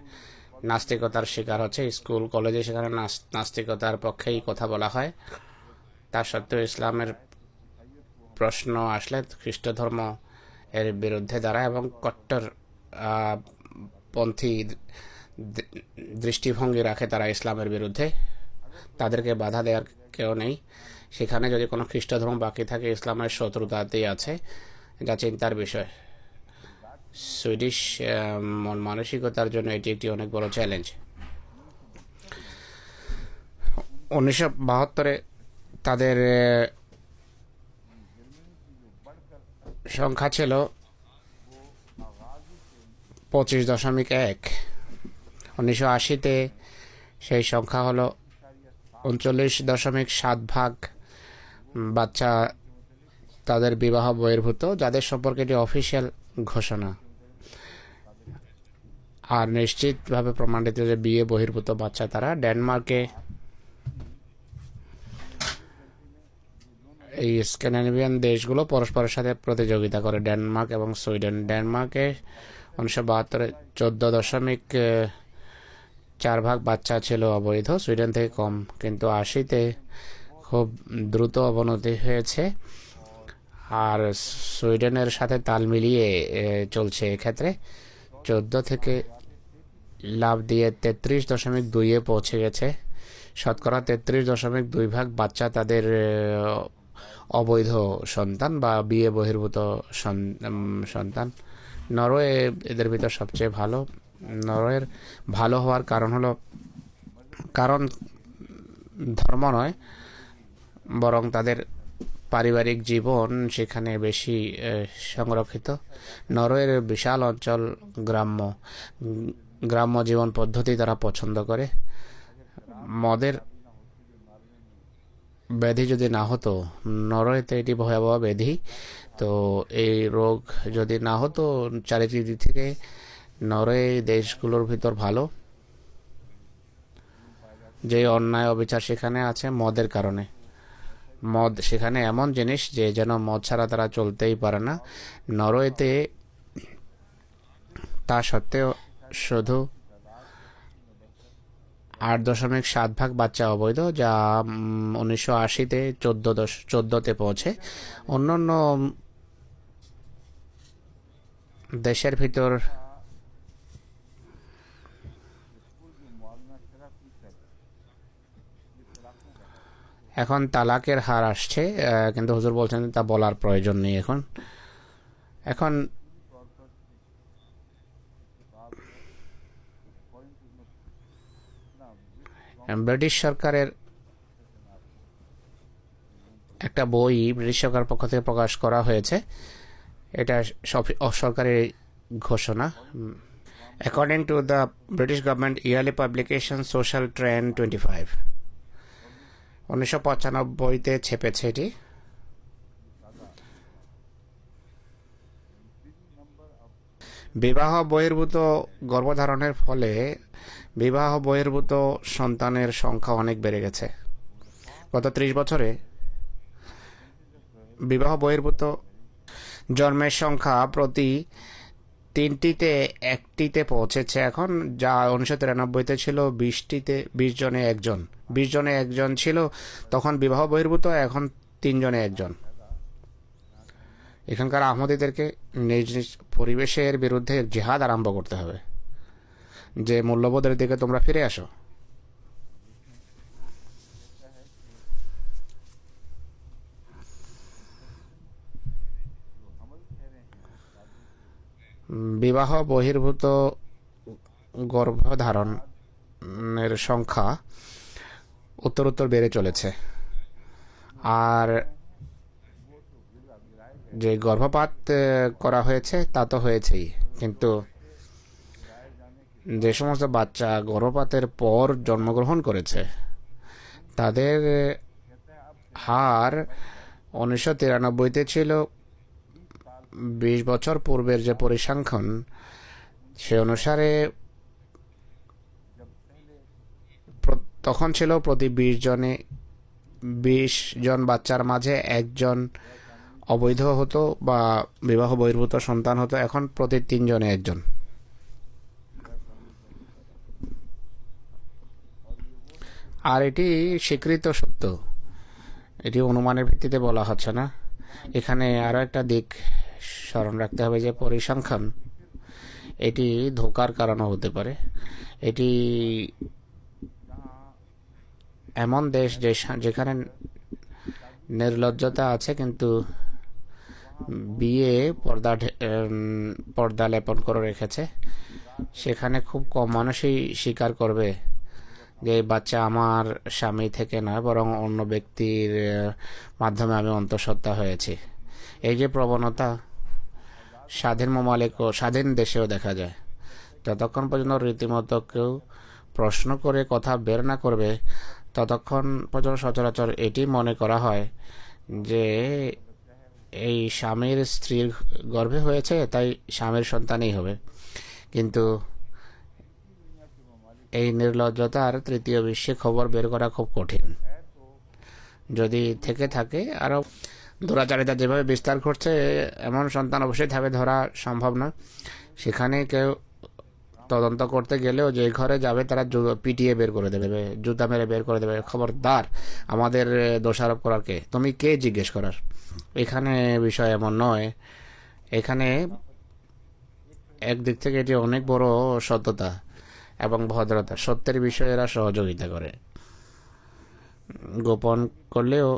নাস্তিকতার শিকার হচ্ছে। স্কুল কলেজে সেখানে নাস্তিকতার পক্ষেই কথা বলা হয়। তা সত্ত্বেও ইসলামের প্রশ্ন আসলে খ্রিস্ট ধর্ম এর বিরুদ্ধে দাঁড়ায় এবং কট্টর পন্থী দৃষ্টিভঙ্গি রাখে তারা ইসলামের বিরুদ্ধে। তাদেরকে বাধা দেওয়ার কেউ নেই। সেখানে যদি কোনো খ্রিস্ট ধর্ম বাকি থাকে ইসলামের শত্রুতাতেই আছে, যা চিন্তার বিষয়। সুইডিশ মন মানসিকতার জন্য এটি একটি অনেক বড় চ্যালেঞ্জ। 1972 তাদের সংখ্যা ছিল 25.1। 1980-তে সেই সংখ্যা হলো 39.7 বাচ্চা তাদের বিবাহ বহির্ভূত, যাদের সম্পর্কে এটি অফিসিয়াল ঘোষণা আর নিশ্চিতভাবে প্রমাণিত যে বিয়ে বহির্ভূত বাচ্চা তারা। ডেনমার্কে এই স্ক্যান্ডিনেভিয়ান দেশগুলো পরস্পরের সাথে প্রতিযোগিতা করে, ডেনমার্ক এবং সুইডেন। ডেনমার্কে 1972-এ 14.4 বাচ্চা ছিল অবৈধ, সুইডেন থেকে কম। কিন্তু 80-তে খুব দ্রুত অবনতি হয়েছে, আর সুইডেনের সাথে তাল মিলিয়ে চলছে এক্ষেত্রে। 14 থেকে লাভ দিয়ে 33.2-এ পৌঁছে গেছে। শতকরা 33.2 বাচ্চা তাদের অবৈধ সন্তান বা বিয়ে বহির্ভূত সন্তান। নরওয়ে এদের ভিতর সবচেয়ে ভালো। নরওয়ের ভালো হওয়ার কারণ ধর্ম নয়, বরং তাদের পারিবারিক জীবন সেখানে বেশি সংরক্ষিত। নরওয়ের বিশাল অঞ্চল গ্রাম্য জীবন পদ্ধতি তারা পছন্দ করে। মদের ব্যাধি যদি না হতো, নরওয়েতে এটি ভয়াবহ ব্যাধি, তো এই রোগ যদি না হতো চারিদিক থেকে নরওয়ে দেশগুলোর ভিতর ভালো। যে অন্যায় অবিচার সেখানে আছে মদের কারণে। মদ সেখানে এমন জিনিস যে যেন মদ ছাড়া তারা চলতেই পারে না। নরওয়েতে তা সত্ত্বেও শুধু 8.7 বাচ্চা অবৈধ, যা 1980-তে 14তে পৌঁছে। অন্যান্য দেশের ভিতর এখন তালাকের হার আসছে, কিন্তু হুজুর বলছেন তা বলার প্রয়োজন নেই। এখন ব্রিটিশ সরকারের একটা বই ব্রিটিশ সরকার পক্ষ থেকে প্রকাশ করা হয়েছে, এটা সরকারি ঘোষণা। According to the British government yearly publication social trend 25, 1995-তে ছেপেছে এটি। বিবাহ বহির্ভূত গর্ভধারণের ফলে বিবাহ বহির্ভূত সন্তানের সংখ্যা অনেক বেড়ে গেছে। গত 30 বছরে বিবাহ বহির্ভূত জন্মের সংখ্যা প্রতি 3টিতে 1টিতে পৌঁছেছে এখন, যা 1993-তে ছিল 20 জনে 1 জন। 20 জনে 1 জন ছিল তখন বিবাহ বহির্ভূত, এখন 3 জনে 1 জন। এখানকার আহমদীদেরকে নিজ নিজ পরিবেশের বিরুদ্ধে জিহাদ আরম্ভ করতে হবে, যে মূল্যবোধের দিকে তোমরা ফিরে আসো। বিবাহ বহির্ভূত গর্ভধারণের সংখ্যা উত্তরোত্তর বেড়ে চলেছে, আর যে গর্ভপাত করা হয়েছে তা তো হয়েছেই, কিন্তু যে সমস্ত বাচ্চা গর্ভপাতের পর জন্মগ্রহণ করেছে তাদের হার 1993-তে ছিল 20 বছর পূর্বের যে পরিসংখ্যান, সে অনুসারে তখন ছিল প্রতি 20 জন বাচ্চার মাঝে 1 জন অবৈধ হতো বা বিবাহ বহির্ভূত সন্তান হতো, এখন প্রতি 3 জনে 1 জন। আর এটি স্বীকৃত সত্য, এটি অনুমানের ভিত্তিতে বলা হচ্ছে না। এখানে আরও একটা দিক স্মরণ রাখতে হবে যে পরিসংখ্যান এটি ধোঁকার কারণও হতে পারে। এটি এমন দেশ যেখানে নির্লজ্জতা আছে, কিন্তু বিয়ে পর্দা লেপন করে রেখেছে। সেখানে খুব কম মানুষই স্বীকার করবে যে এই বাচ্চা আমার স্বামী থেকে নয়, বরং অন্য ব্যক্তির মাধ্যমে আমি অন্তঃসত্ত্বা হয়েছি। এই যে প্রবণতা স্বাধীন মামালিক ও স্বাধীন দেশেও দেখা যায়। যতক্ষণ পর্যন্ত রীতিমতো কেউ প্রশ্ন করে কথা বের না করবে, ততক্ষণ পর্যন্ত সচরাচর এটি মনে করা হয় যে এই স্বামীর স্ত্রীর গর্ভে হয়েছে, তাই স্বামীর সন্তানই হবে। কিন্তু এই নির্লজ্জতার তৃতীয় বিশ্বে খবর বের করা খুব কঠিন। যদি থেকে থাকে, আরও দুরাচারিতা যেভাবে বিস্তার ঘটছে, এমন সন্তান অবশ্যই থাকবে, ধরা সম্ভব নয়। সেখানে কেউ তদন্ত করতে গেলেও যে ঘরে যাবে তারা পিটিয়ে বের করে দেবে, জুতা মেরে বের করে দেবে। খবরদার, আমাদের দোষারোপ করার কে, তুমি কে জিজ্ঞেস করার। এখানে বিষয় এমন নয়। এখানে একদিক থেকে এটি অনেক বড় সত্যতা এবং ভদ্রতা। সত্যের বিষয়ে এরা সহযোগিতা করে। গোপন করলেও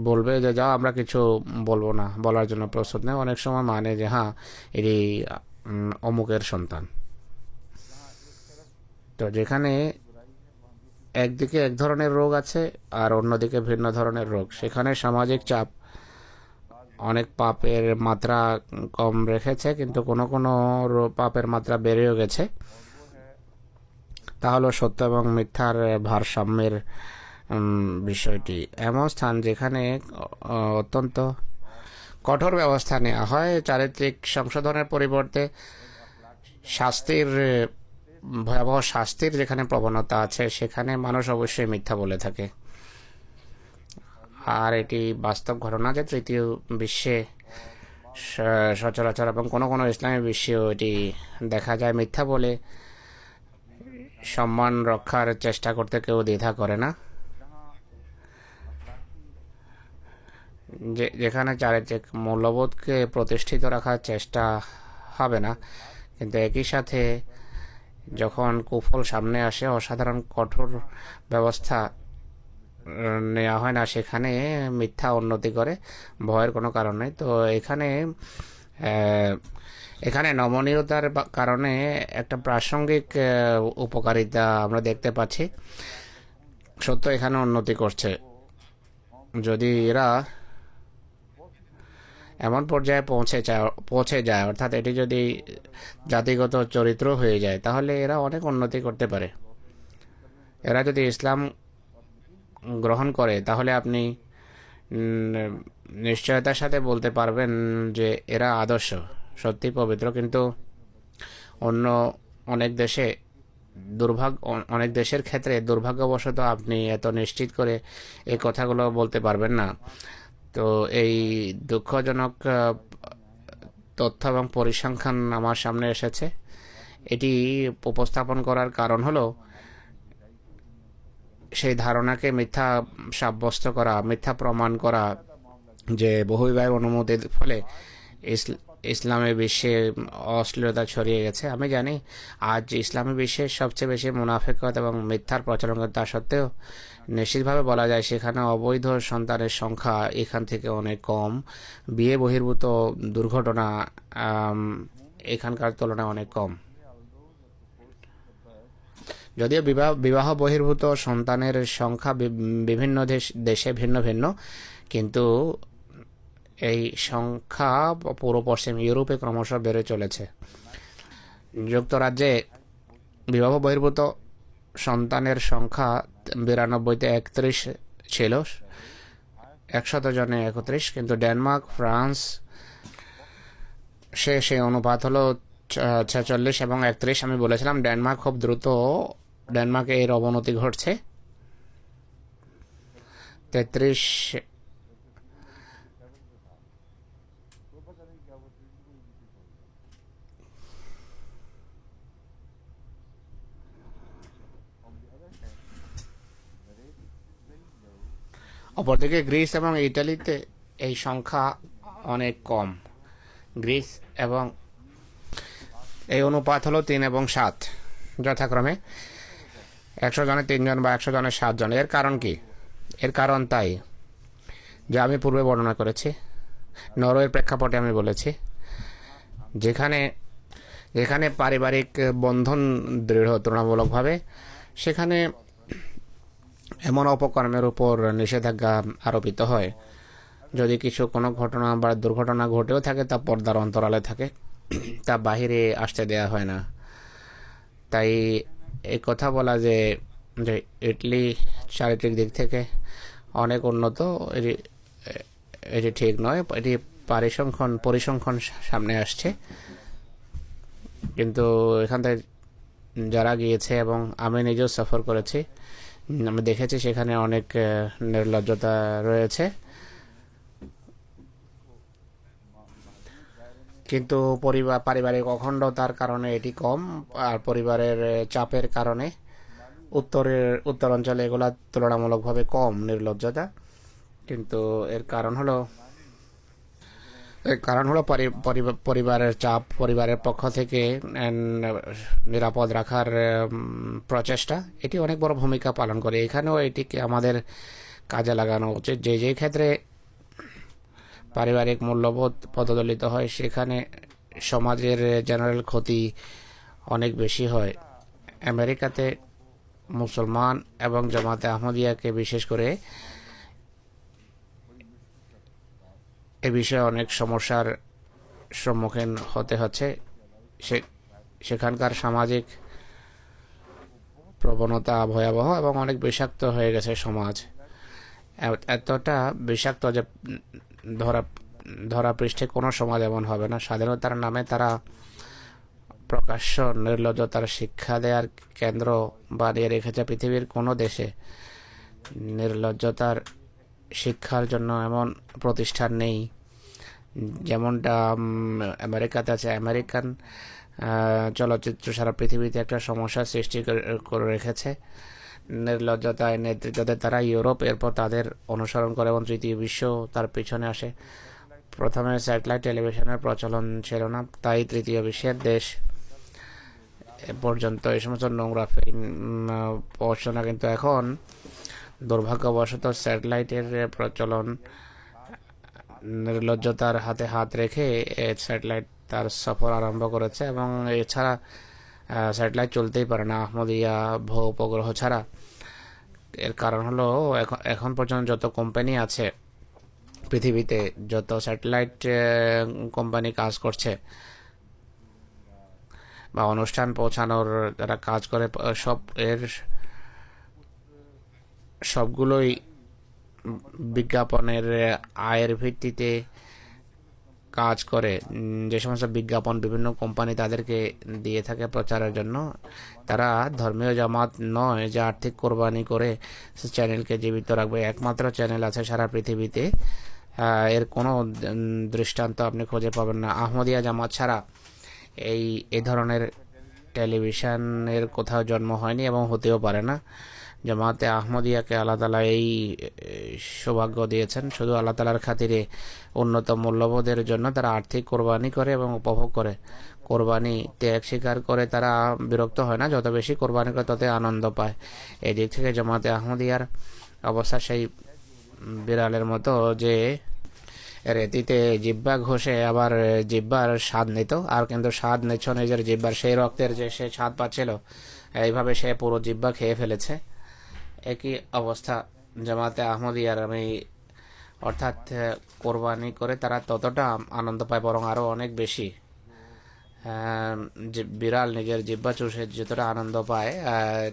বলবে যে যাও, আমরা কিছু বলবো না, বলার জন্য প্রস্তুত নেই। অনেক সময় মানে যে হ্যাঁ, এটি অমুকের সন্তান। তো যেখানে একদিকে এক ধরনের রোগ আছে আর অন্যদিকে ভিন্ন ধরনের রোগ, সেখানে সামাজিক চাপ অনেক পাপের মাত্রা কম রেখেছে, কিন্তু কোনো কোনো পাপের মাত্রা বেড়েও গেছে। তাহলে সত্য এবং মিথ্যার ভারসাম্যের বিষয়টি। এমন স্থান যেখানে অত্যন্ত কঠোর ব্যবস্থা নেওয়া হয়, চারিত্রিক সংশোধনের পরিবর্তে শাস্তির, ভয়াবহ শাস্তির যেখানে প্রবণতা আছে, সেখানে মানুষ অবশ্যই মিথ্যা বলে থাকে। আর এটি বাস্তব ঘটনা যে তৃতীয় বিশ্বে সচরাচর এবং কোনো কোনো ইসলামী বিশ্বেও এটি দেখা যায়। মিথ্যা বলে সম্মান রক্ষার চেষ্টা করতে কেউ দ্বিধা করে না। যেখানে চারিত্রিক মূল্যবোধকে প্রতিষ্ঠিত রাখার চেষ্টা হবে না, কিন্তু একই সাথে যখন কুফল সামনে আসে, অসাধারণ কঠোর ব্যবস্থা নেওয়া হয় না, সেখানে মিথ্যা উন্নতি করে। ভয়ের কোনো কারণ নেই। তো এখানে নমনীয়তার কারণে একটা প্রাসঙ্গিক উপকারিতা আমরা দেখতে পাচ্ছি। সত্য এখানে উন্নতি করছে। যদি এরা এমন পর্যায়ে পৌঁছে যায়, অর্থাৎ এটি যদি জাতিগত চরিত্র হয়ে যায়, তাহলে এরা অনেক উন্নতি করতে পারে। এরা যদি ইসলাম গ্রহণ করে, তাহলে আপনি নিশ্চয়তার সাথে বলতে পারবেন যে এরা আদর্শ, সত্যি পবিত্র। কিন্তু অন্য অনেক দেশের ক্ষেত্রে দুর্ভাগ্যবশত আপনি এত নিশ্চিত করে এই কথাগুলো বলতে পারবেন না। তো এই দুঃখজনক তথ্য এবং পরিসংখ্যান আমার সামনে এসেছে। এটি উপস্থাপন করার কারণ হলো সেই ধারণাকে মিথ্যা সাব্যস্ত করা, মিথ্যা প্রমাণ করা যে বহুবিবাহের অনুমতির ফলে ইসলামী বিশ্বে অশ্লীলতা ছড়িয়ে গেছে। আমি জানি আজ ইসলামী বিশ্বে সবচেয়ে বেশি মুনাফিকত এবং মিথ্যার প্রচলন, তা সত্ত্বেও নিশ্চিতভাবে বলা যায় সেখানে অবৈধ সন্তানের সংখ্যা এখান থেকে অনেক কম। বিয়ে বহির্ভূত দুর্ঘটনা এখানকার তুলনায় অনেক কম। যদিও বিবাহ বহির্ভূত সন্তানের সংখ্যা বিভিন্ন দেশে ভিন্ন ভিন্ন, কিন্তু এই সংখ্যা পুরো পশ্চিম ইউরোপে ক্রমশ বেড়ে চলেছে। যুক্তরাজ্যে বিবাহ বহির্ভূত সন্তানের সংখ্যা 92-তে 31 ছিল, 100 জনে 31, কিন্তু ডেনমার্ক, ফ্রান্স সেই অনুপাত হলো 46 এবং 31। আমি বলেছিলাম ডেনমার্ক খুব দ্রুত, ডেনমার্কে এর অবনতি ঘটছে। 33 অপরদিকে গ্রিস এবং ইটালিতে এই সংখ্যা অনেক কম। গ্রিস এবং এই অনুপাত হলো 3 এবং 7, যথাক্রমে 100 জনে 3 জন বা 100 জনে 7 জন। এর কারণ কি? এর কারণ তাই যা আমি পূর্বে বর্ণনা করেছি। নরওয়ের প্রেক্ষাপটে আমি বলেছি, যেখানে পারিবারিক বন্ধন দৃঢ় তুলনামূলকভাবে, সেখানে এমন অপকর্মের উপর নিষেধাজ্ঞা আরোপিত হয়, যদি কোনো ঘটনা বা দুর্ঘটনা ঘটেও থাকে তা পর্দার অন্তরালে থাকে, তা বাহিরে আসতে দেয়া হয় না। তাই এই কথা বলা যে যে ইটলি চারিত্রিক দিক থেকে অনেক উন্নত, এটি এটি ঠিক নয়। এটি পরিসংখ্যান সামনে আসছে, কিন্তু এখান থেকে যারা গিয়েছে এবং আমি নিজেও সফর করেছি, আমি দেখেছি সেখানে অনেক নির্লজ্জতা রয়েছে। কিন্তু পারিবারিক অখণ্ডতার কারণে এটি কম, আর পরিবারের চাপের কারণে উত্তরাঞ্চলে এগুলা তুলনামূলকভাবে কম নির্লজ্জতা। কিন্তু এর কারণ হলো পরিবারের চাপ, পরিবারের পক্ষ থেকে নিরাপদ রাখার প্রচেষ্টা, এটি অনেক বড় ভূমিকা পালন করে। এখানেও এটিকে আমাদের কাজে লাগানো উচিত। যে ক্ষেত্রে পারিবারিক মূল্যবোধ পদদলিত হয়, সেখানে সমাজের জেনারেল ক্ষতি অনেক বেশি হয়। আমেরিকাতে মুসলমান এবং জামাতে আহমদিয়াকে বিশেষ করে এ বিষয়ে অনেক সমস্যার সম্মুখীন হতে হচ্ছে। সেখানকার সামাজিক প্রবণতা ভয়াবহ এবং অনেক বিষাক্ত হয়ে গেছে সমাজ। এতটা বিষাক্ত যে ধরা পৃষ্ঠে কোনো সমাজ এমন হবে না। স্বাধীনতার নামে তারা প্রকাশ্য নির্লজ্জতার শিক্ষা দেওয়ার কেন্দ্র বানিয়ে রেখেছে। পৃথিবীর কোনো দেশে নির্লজ্জতার শিক্ষার জন্য এমন প্রতিষ্ঠান নেই যেমনটা আমেরিকাতে আছে। আমেরিকান চলচ্চিত্র সারা পৃথিবীতে একটা সমস্যার সৃষ্টি করে রেখেছে। নির্লজ্জতায় নেতৃত্বে তারা ইউরোপ, এরপর তাদের অনুসরণ করে এবং তৃতীয় বিশ্ব তার পিছনে আসে। প্রথমে স্যাটেলাইট টেলিভিশনের প্রচলন ছিল না, তাই তৃতীয় বিশ্বের দেশ পর্যন্ত এই সমস্ত নোংরা ফিল্ম পৌঁছতো না। কিন্তু এখন দুর্ভাগ্যবশত স্যাটেলাইটের প্রচলন, নির্লজ্জতার হাতে হাত রেখে স্যাটেলাইট তার সফর আরম্ভ করেছে এবং এছাড়া স্যাটেলাইট চলতেই পারে না আহমদিয়া ভূ উপগ্রহ ছাড়া। এর কারণ হলো এখন পর্যন্ত যত কোম্পানি আছে পৃথিবীতে, যত স্যাটেলাইট কোম্পানি কাজ করছে বা অনুষ্ঠান পৌঁছানোর যারা কাজ করে, সবগুলোই বিজ্ঞাপনের আয়ের ভিত্তিতে কাজ করে। যে সমস্ত বিজ্ঞাপন বিভিন্ন কোম্পানি তাদেরকে দিয়ে থাকে প্রচারের জন্য, তারা ধর্মীয় জামাত নয় যে আর্থিক কোরবানি করে চ্যানেলকে জীবিত রাখবে। একমাত্র চ্যানেল আছে সারা পৃথিবীতে, এর কোনো দৃষ্টান্ত আপনি খুঁজে পাবেন না। আহমদিয়া জামাত ছাড়া এই ধরনের টেলিভিশনের কোথাও জন্ম হয়নি এবং হতেও পারে না। জামাতে আহমদিয়াকে আল্লাহ তাআলা এই সৌভাগ্য দিয়েছেন, শুধু আল্লাহ তাআলার খাতিরে উন্নত মূল্যবোধের জন্য তারা আর্থিক কোরবানি করে এবং উপভোগ করে। কোরবানি ত্যাগ স্বীকার করে তারা বিরক্ত হয় না, যত বেশি কোরবানি করে তত আনন্দ পায়। এই দিক থেকে জামাতে আহমদিয়ার অবস্থা সেই বিড়ালের মতো যে রেতিতে জিব্বা ঘষে আবার জিব্বার স্বাদ নিত, আর কিন্তু স্বাদ নিচ্ছ নিজের জিব্বার, সেই রক্তের যে সে স্বাদ পাচ্ছিল, এইভাবে সে পুরো জিব্বা খেয়ে ফেলেছে। একই অবস্থা জামাতে আহমদিয়ার। অর্থাৎ কোরবানি করে তারা ততটা আনন্দ পায়, বরং আরও অনেক বেশি। যে বিড়াল নিজের জিব্বা চুষে যতটা আনন্দ পায়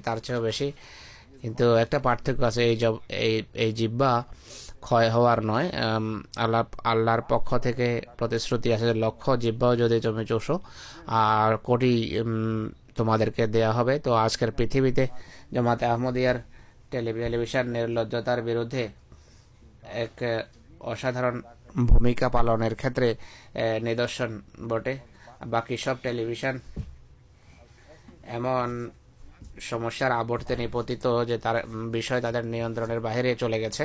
তার চেয়েও বেশি। কিন্তু একটা পার্থক্য আছে, এই জিব্বা ক্ষয় হওয়ার নয়। আল্লাহর পক্ষ থেকে প্রতিশ্রুতি আছে, লক্ষ জিব্বাও যদি তুমি চুষো আর কোটি তোমাদেরকে দেয়া হবে। তো আজকের পৃথিবীতে জামাতে আহমদিয়ার টেলিভিশন নির্লজ্জতার বিরুদ্ধে এক অসাধারণ ভূমিকা পালনের ক্ষেত্রে নিদর্শন বটে। বাকি সব টেলিভিশন এমন সমস্যার আবর্তে নিপতিত যে তার বিষয় তাদের নিয়ন্ত্রণের বাইরে চলে গেছে।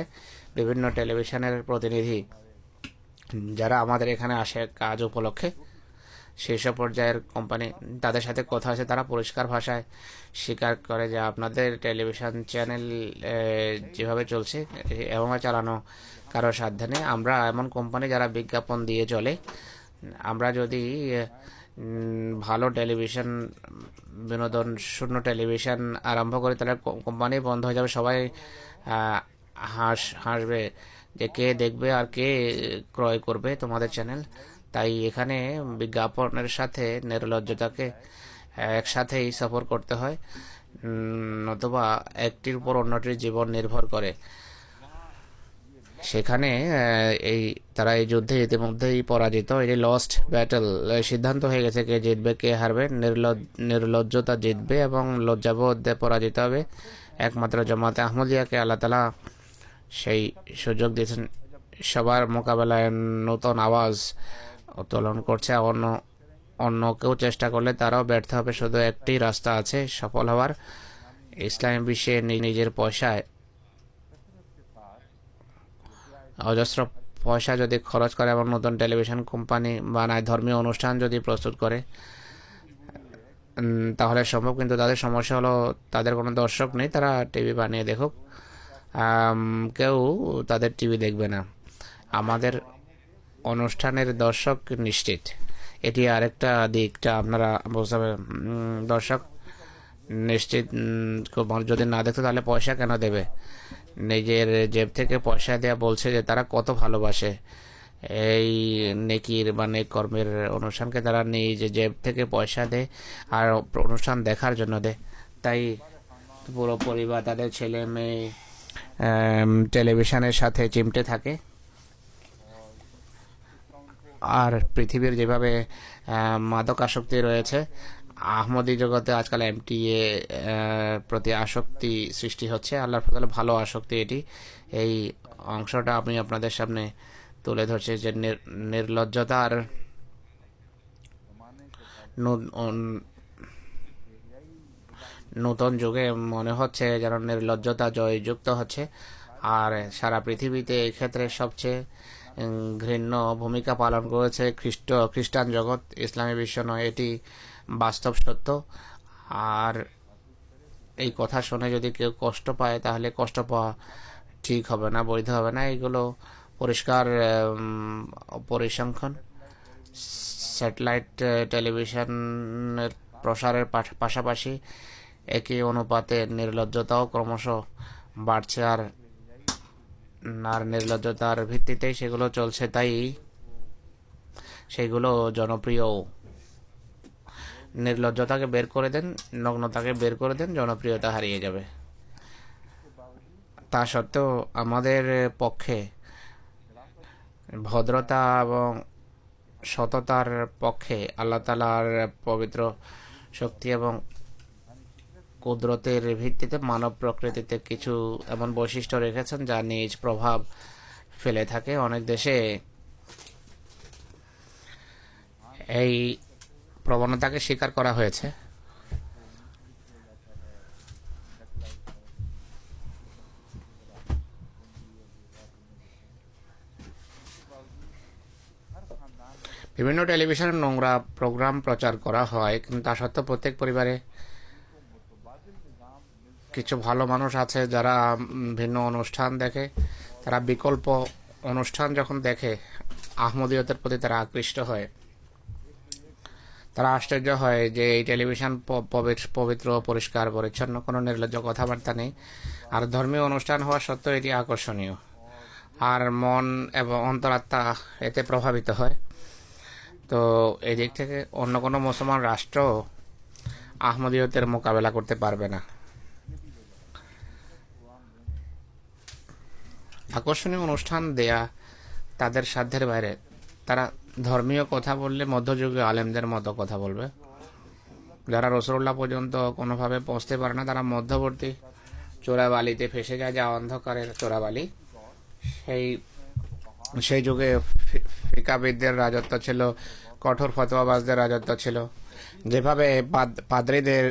বিভিন্ন টেলিভিশনের প্রতিনিধি যারা আমাদের এখানে আসে কাজ উপলক্ষে, শীর্ষ পর্যায়ের কোম্পানি, তাদের সাথে কথা আছে, তারা পরিষ্কার ভাষায় স্বীকার করে যে আপনাদের টেলিভিশন চ্যানেল যেভাবে চলছে এভাবে চালানো কারো সাধ্যে নেই। আমরা এমন কোম্পানি যারা বিজ্ঞাপন দিয়ে চলে, আমরা যদি ভালো টেলিভিশন, বিনোদন শূন্য টেলিভিশন আরম্ভ করে তাহলে কোম্পানি বন্ধ হয়ে যাবে। সবাই হাসবে যে কে দেখবে আর কে ক্রয় করবে তোমাদের চ্যানেল। তাই এখানে বিজ্ঞাপনের সাথে নির্লজ্জতাকে একসাথেই সফর করতে হয়, নতুবা একটির উপর অন্যটির জীবন নির্ভর করে। সেখানে তারা এই যুদ্ধে ইতিমধ্যেই পরাজিত। এটি লস্ট ব্যাটল, সিদ্ধান্ত হয়ে গেছে কে জিতবে কে হারবে। নির্লজ্জতা জিতবে এবং লজ্জাবোধ পরাজিত হবে। একমাত্র জামাতে আহমদিয়াকে আল্লাহ তাআলা সেই সুযোগ দিয়েছেন, সবার মোকাবেলায় নতুন আওয়াজ উত্তোলন করছে। অন্য কেউ চেষ্টা করলে তারাও ব্যর্থ হবে। শুধু একটি রাস্তা আছে সফল হওয়ার, ইসলামী বিশ্বে নিজের পয়সায় অজস্র পয়সা যদি খরচ করে এবং নতুন টেলিভিশন কোম্পানি বানায়, ধর্মীয় অনুষ্ঠান যদি প্রস্তুত করে, তাহলে সম্ভব। কিন্তু তাদের সমস্যা হলো তাদের কোনো দর্শক নেই। তারা টিভি বানিয়ে দেখুক, কেউ তাদের টিভি দেখবে না। আমাদের অনুষ্ঠানের দর্শক নিশ্চিত। এটি আরেকটা দিকটা আপনারা বুঝতে হবে। দর্শক নিশ্চিত যদি না দেখতো তাহলে পয়সা কেন দেবে? নিজের জেব থেকে পয়সা দেওয়া বলছে যে তারা কত ভালোবাসে এই নেকির বা নেক কর্মের অনুষ্ঠানকে। তারা নিজের জেব থেকে পয়সা দেয় আর অনুষ্ঠান দেখার জন্য দেয়। তাই পুরো পরিবার, তাদের ছেলে মেয়ে টেলিভিশনের সাথে চিমটে থাকে। আর পৃথিবীর যেভাবে মাদক আসক্তি রয়েছে, আহমদি জগতে আজকাল এমটিএ প্রতি আসক্তি সৃষ্টি হচ্ছে। আল্লাহর ফজলে ভালো আসক্তি এটি। এই অংশটা আমি আপনাদের সামনে তুলে ধরছি যে নির্লজ্জতার নতুন যুগে মনে হচ্ছে যেন নির্লজ্জতা জয়যুক্ত হচ্ছে। আর সারা পৃথিবীতে এই ক্ষেত্রে সবচেয়ে ঘৃণ্য ভূমিকা পালন করেছে খ্রিস্টান জগৎ, ইসলামী বিশ্ব নয়। এটি বাস্তব সত্য। আর এই কথা শুনে যদি কেউ কষ্ট পায় তাহলে কষ্ট পাওয়া ঠিক হবে না, বৈধ হবে না। এগুলো পরিষ্কার পরিসংখ্যান। স্যাটেলাইট টেলিভিশনের প্রসারের পাশাপাশি একই অনুপাতে নির্লজ্জতাও ক্রমশ বাড়ছে। আর নির্লজ্জতার ভিত্তিতেই সেগুলো চলছে, তাই সেগুলো জনপ্রিয়। নির্লজ্জতাকে বের করে দেন, নগ্নতাকে বের করে দেন, জনপ্রিয়তা হারিয়ে যাবে। তা সত্ত্বেও আমাদের পক্ষে ভদ্রতা এবং সততার পক্ষে আল্লাহ তাআলার পবিত্র শক্তি এবং কুদরতের ভিত্তিতে মানব প্রকৃতিতে কিছু এমন বৈশিষ্ট্য রেখেছেন যা নিজ প্রভাব ফেলে থাকে। অনেক দেশে এই প্রবণতাকে স্বীকার করা হয়েছে। বিভিন্ন টেলিভিশনে নোংরা প্রোগ্রাম প্রচার করা হয়, কিন্তু তা সত্ত্বেও প্রত্যেক পরিবারে কিছু ভালো মানুষ আছে যারা ভিন্ন অনুষ্ঠান দেখে। তারা বিকল্প অনুষ্ঠান যখন দেখে আহমদিয়তের প্রতি তারা আকৃষ্ট হয়। তারা আশ্চর্য হয় যে এই টেলিভিশন পবিত্র, পরিষ্কার, পরিচ্ছন্ন, কোনো নির্লজ্জ কথাবার্তা নেই। আর ধর্মীয় অনুষ্ঠান হওয়া সত্ত্বেও এটি আকর্ষণীয়। আর মন এবং অন্তরাত্মা এতে প্রভাবিত হয়। তো এই দিক থেকে অন্য কোনো মুসলমান রাষ্ট্র আহমদিয়তের মোকাবেলা করতে পারবে না। আকর্ষণীয় অনুষ্ঠান দেয়া তাদের সাধ্যের বাইরে। তারা ধর্মীয় কথা বললে মধ্যযুগে আলেমদের মতো কথা বলবে। যারা রাসূলুল্লাহ পর্যন্ত কোনোভাবে পৌঁছতে পারে না, তারা মধ্যবর্তী চোরাবালিতে ফেসে যায়, যা অন্ধকারের চোরাবালি। সেই যুগে ফিকাবিদদের রাজত্ব ছিল, কঠোর ফতোয়াবাজদের রাজত্ব ছিল। যেভাবে পাদ্রীদের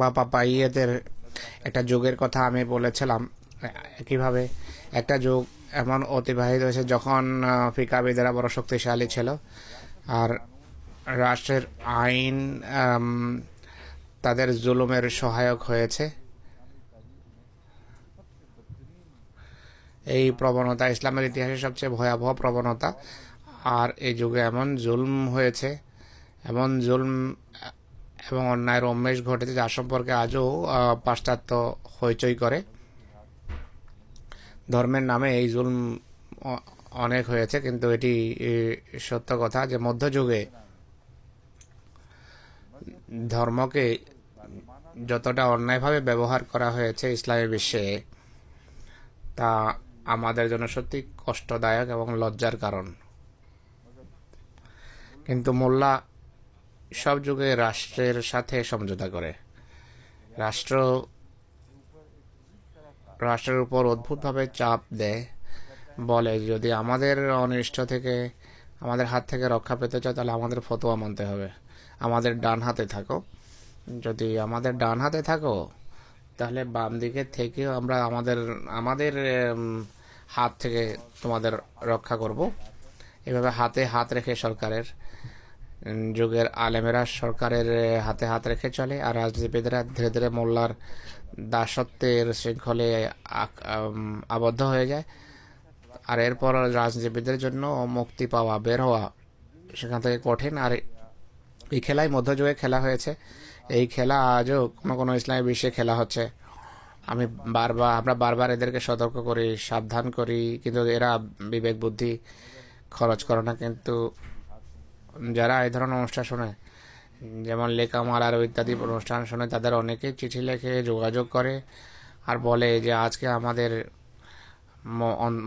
বা পাপাইয়েদের একটা যুগের কথা আমি বলেছিলাম, কিভাবে একটা যুগ এমন অতিবাহিত হয়েছে যখন ফিকাবিদেরা বড় শক্তিশালী ছিল আর রাষ্ট্রের আইন তাদের জুলুমের সহায়ক হয়েছে। এই প্রবণতা ইসলামের ইতিহাসে সবচেয়ে ভয়াবহ প্রবণতা। আর এই যুগে এমন জুলম হয়েছে এমন জুলম এবং অন্যায়ের উন্মেষ ঘটেছে যার সম্পর্কে আজও পাশ্চাত্য হইচই করে। ধর্মের নামে এই জুলম অনেক হয়েছে, কিন্তু এটি সত্য কথা যে মধ্যযুগে ধর্মকে যতটা অন্যায়ভাবে ব্যবহার করা হয়েছে ইসলামী বিশ্বে, তা আমাদের জন্য সত্যি কষ্টদায়ক এবং লজ্জার কারণ। কিন্তু মোল্লা সব যুগে রাষ্ট্রের সাথে সমঝোতা করে, রাষ্ট্রের উপর অদ্ভুতভাবে চাপ দেয়, বলে যদি আমাদের অনিষ্ট থেকে, আমাদের হাত থেকে রক্ষা পেতে চাও তাহলে আমাদের ফতোয়া মানতে হবে, আমাদের ডান হাতে থাকো। যদি আমাদের ডান হাতে থাকো তাহলে বাম দিকে থেকেও আমরা আমাদের হাত থেকে তোমাদের রক্ষা করব। এভাবে হাতে হাত রেখে সরকারের যুগের আলেমেরা সরকারের হাতে হাত রেখে চলে, আর রাজনীতিবিদরা ধীরে ধীরে মোল্লার দাসত্বের শৃঙ্খলে আবদ্ধ হয়ে যায়। আর এরপর রাজনীতিবিদদের জন্য মুক্তি পাওয়া, বের হওয়া সেখান থেকে কঠিন। আর এই খেলাই মধ্যযুগে খেলা হয়েছে, এই খেলা আজও কোনো কোনো ইসলামী বিশ্বে খেলা হচ্ছে। আমরা বারবার এদেরকে সতর্ক করি, সাবধান করি, কিন্তু এরা বিবেক বুদ্ধি খরচ করে না। কিন্তু যারা এই ধরনের অনুষ্ঠান শোনে, যেমন লেকামাল আর ইত্যাদি অনুষ্ঠান শোনে, তাদের অনেকে চিঠি লেখে, যোগাযোগ করে আর বলে যে আজকে আমাদের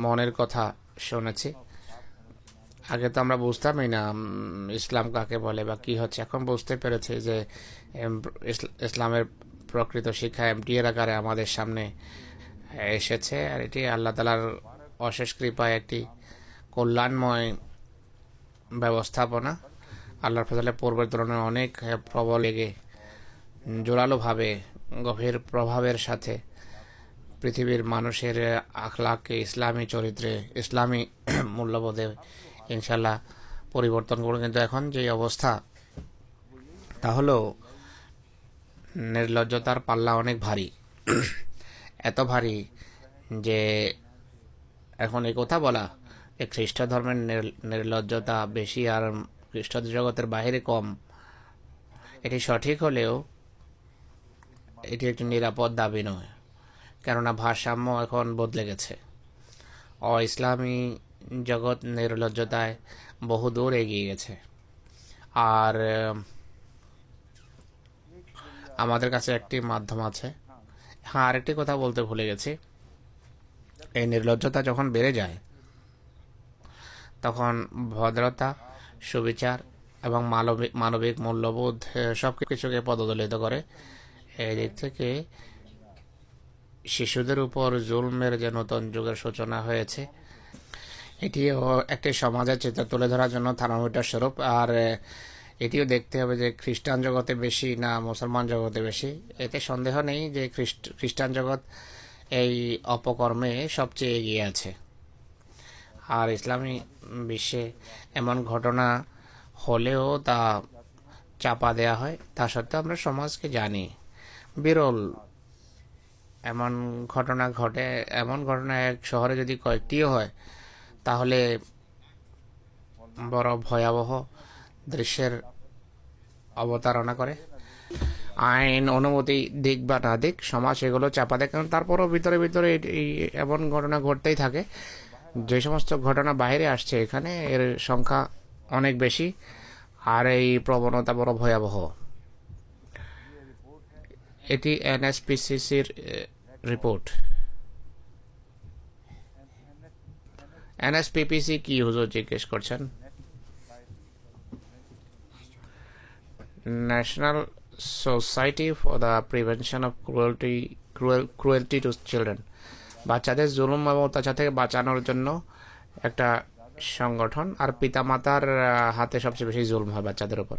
মনের কথা শুনেছি। আগে তো আমরা বুঝতামই না ইসলাম কাকে বলে বা কি হচ্ছে, এখন বুঝতে পেরেছি যে ইসলামের প্রকৃত শিক্ষা এমটিএর আকারে আমাদের সামনে এসেছে। আর এটি আল্লাহ তাআলার অশেষ কৃপায় একটি কল্যাণময় ব্যবস্থাপনা। আল্লাহর ফজলে পূর্বের তুলনায় অনেক প্রবল লেগে জোরালোভাবে গভীর প্রভাবের সাথে পৃথিবীর মানুষের আখলাকে, ইসলামী চরিত্রে, ইসলামী মূল্যবোধে ইনশাল্লাহ পরিবর্তন করবে। কিন্তু এখন যে অবস্থা, তা হলো নির্লজ্জতার পাল্লা অনেক ভারী, এত ভারী যে এখন এই কথা বলা যে খ্রিস্ট ধর্মের নির্লজ্জতা বেশি আর খ্রিস্ট জগতের বাইরে কম, এটি সঠিক হলেও এটি একটি নিরাপদ দাবি নয়। কেননা ভারসাম্য এখন বদলে গেছে। ইসলামী জগৎ নির্লজ্জতায় বহুদূর এগিয়ে গেছে। আর আমাদের কাছে একটি মাধ্যম আছে। হ্যাঁ, আরেকটি কথা বলতে ভুলে গেছি, এই নির্লজ্জতা যখন বেড়ে যায় তখন ভদ্রতা, সুবিচার এবং মানবিক মূল্যবোধ সব কিছুকে পদদলিত করে। এই দিক থেকে শিশুদের উপর জুলমের যে নতুন যুগের সূচনা হয়েছে, এটিও একটি সমাজের চিত্র তুলে ধরার জন্য থার্মোমিটার স্বরূপ। আর এটিও দেখতে হবে যে খ্রিস্টান জগতে বেশি না মুসলমান জগতে বেশি। এতে সন্দেহ নেই যে খ্রিস্টান জগৎ এই অপকর্মে সবচেয়ে এগিয়ে আছে। আর ইসলামী বিশ্বে এমন ঘটনা হলেও তা চাপা দেয়া হয়। তা সত্ত্বেও আমরা সমাজকে জানি, বিরল এমন ঘটনা ঘটে। এমন ঘটনা এক শহরে যদি কয়েকটিও হয় তাহলে বড় ভয়াবহ দৃশ্যের অবতারণা করে। আইন অনুমতি দিক বা না দিক, সমাজ এগুলো চাপা দেয়। কারণ তারপরও ভিতরে ভিতরে এই এমন ঘটনা ঘটতেই থাকে। যে সমস্ত ঘটনা বাইরে আসছে, এখানে এর সংখ্যা অনেক বেশি, আর এই প্রবণতা বড় ভয়াবহ। এটি এনএসপিসিসির রিপোর্ট। এনএসপিপিসি কি হুজুর জিজ্ঞেস করছেন? National society for the prevention of cruelty to children, বাচ্চাদের জুলুম এবং অত্যাচার থেকে বাঁচানোর জন্য একটা সংগঠন। আর পিতামাতার হাতে সবচেয়ে বেশি জুলুম হয় বাচ্চাদের উপর,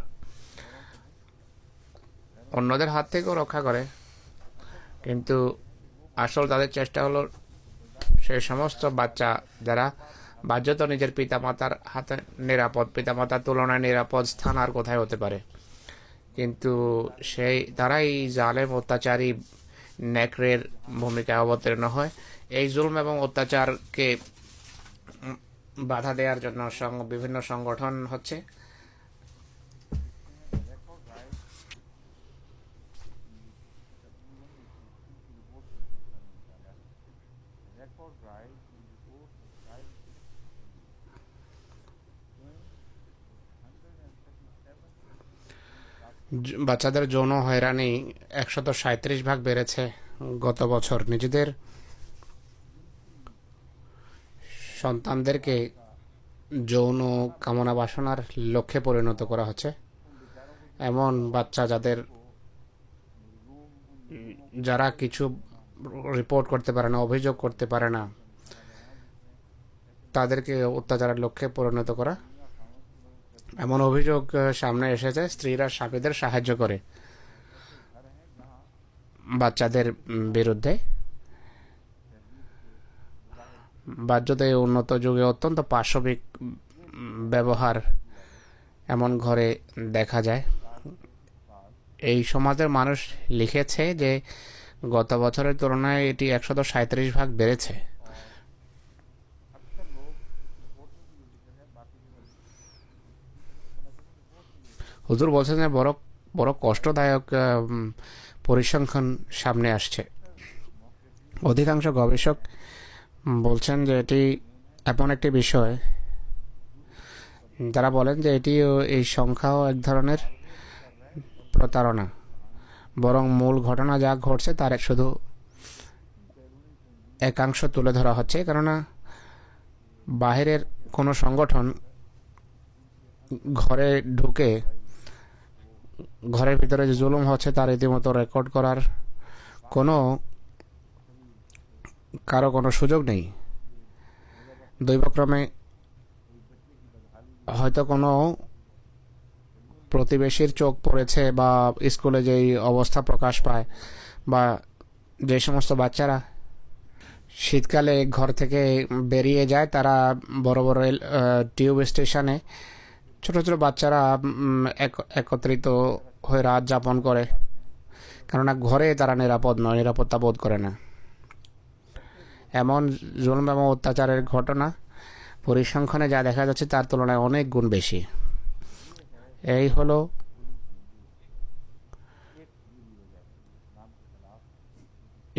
অন্যদের হাত থেকেও রক্ষা করে, কিন্তু আসল তাদের চেষ্টা হলো সেই সমস্ত বাচ্চা যারা বাহ্যত নিজের পিতামাতার হাতে নিরাপদ, পিতামাতার তুলনায় নিরাপদ স্থান আর কোথায় হতে পারে, কিন্তু তারাই জালেম অত্যাচারী নেকড়ের ভূমিকায় অবতীর্ণ হয়। এই জুলম এবং অত্যাচারকে বাধা দেওয়ার জন্য বিভিন্ন সংগঠন হচ্ছে। বাচ্চাদের যৌন হয়রানি 137 ভাগ বেড়েছে গত বছর। নিজেদের সন্তানদেরকে যৌন কামনা বাসনার লক্ষ্যে পরিণত করা হচ্ছে। এমন বাচ্চা যারা কিছু রিপোর্ট করতে পারে না, অভিযোগ করতে পারে না, তাদেরকে অত্যাচারের লক্ষ্যে পরিণত করা। এমন অভিযোগ সামনে এসেছে, স্ত্রীরা স্বামীদের সাহায্য করে বাচ্চাদের বিরুদ্ধে। বাহ্যত এই উন্নত যুগে অত্যন্ত পাশবিক ব্যবহার এমন ঘরে দেখা যায়। এই সমাজের মানুষ লিখেছে যে গত বছরের তুলনায় এটি 137 ভাগ বেড়েছে। হুজুর বলছেন যে বড় বড় কষ্টদায়ক পরিসংখ্যান সামনে আসছে। অধিকাংশ গবেষক বলছেন যে এটি এমন একটি বিষয়, যারা বলেন যে এই সংখ্যাও এক ধরনের প্রতারণা, বরং মূল ঘটনা যা ঘটছে তার শুধু একাংশ তুলে ধরা হচ্ছে। কেননা বাহিরের কোনো সংগঠন ঘরে ঢুকে ঘরের ভিতরে যে জুলুম হচ্ছে তার রীতিমতো রেকর্ড করার কারো কোনো সুযোগ নেই। দৈবক্রমে হয়তো কোনো প্রতিবেশীর চোখ পড়েছে, বা স্কুলে যেই অবস্থা প্রকাশ পায়, বা যে সমস্ত বাচ্চারা শীতকালে ঘর থেকে বেরিয়ে যায়, তারা বড় বড় টিউব স্টেশনে ছোট ছোট বাচ্চারা একত্রিত হয়ে রাত যাপন করে, কেননা ঘরে তারা নিরাপত্তা বোধ করে না। এমন জুলুম এবং অত্যাচারের ঘটনা পরিসংখ্যানে যা দেখা যাচ্ছে তার তুলনায় অনেক গুণ বেশি। এই হলো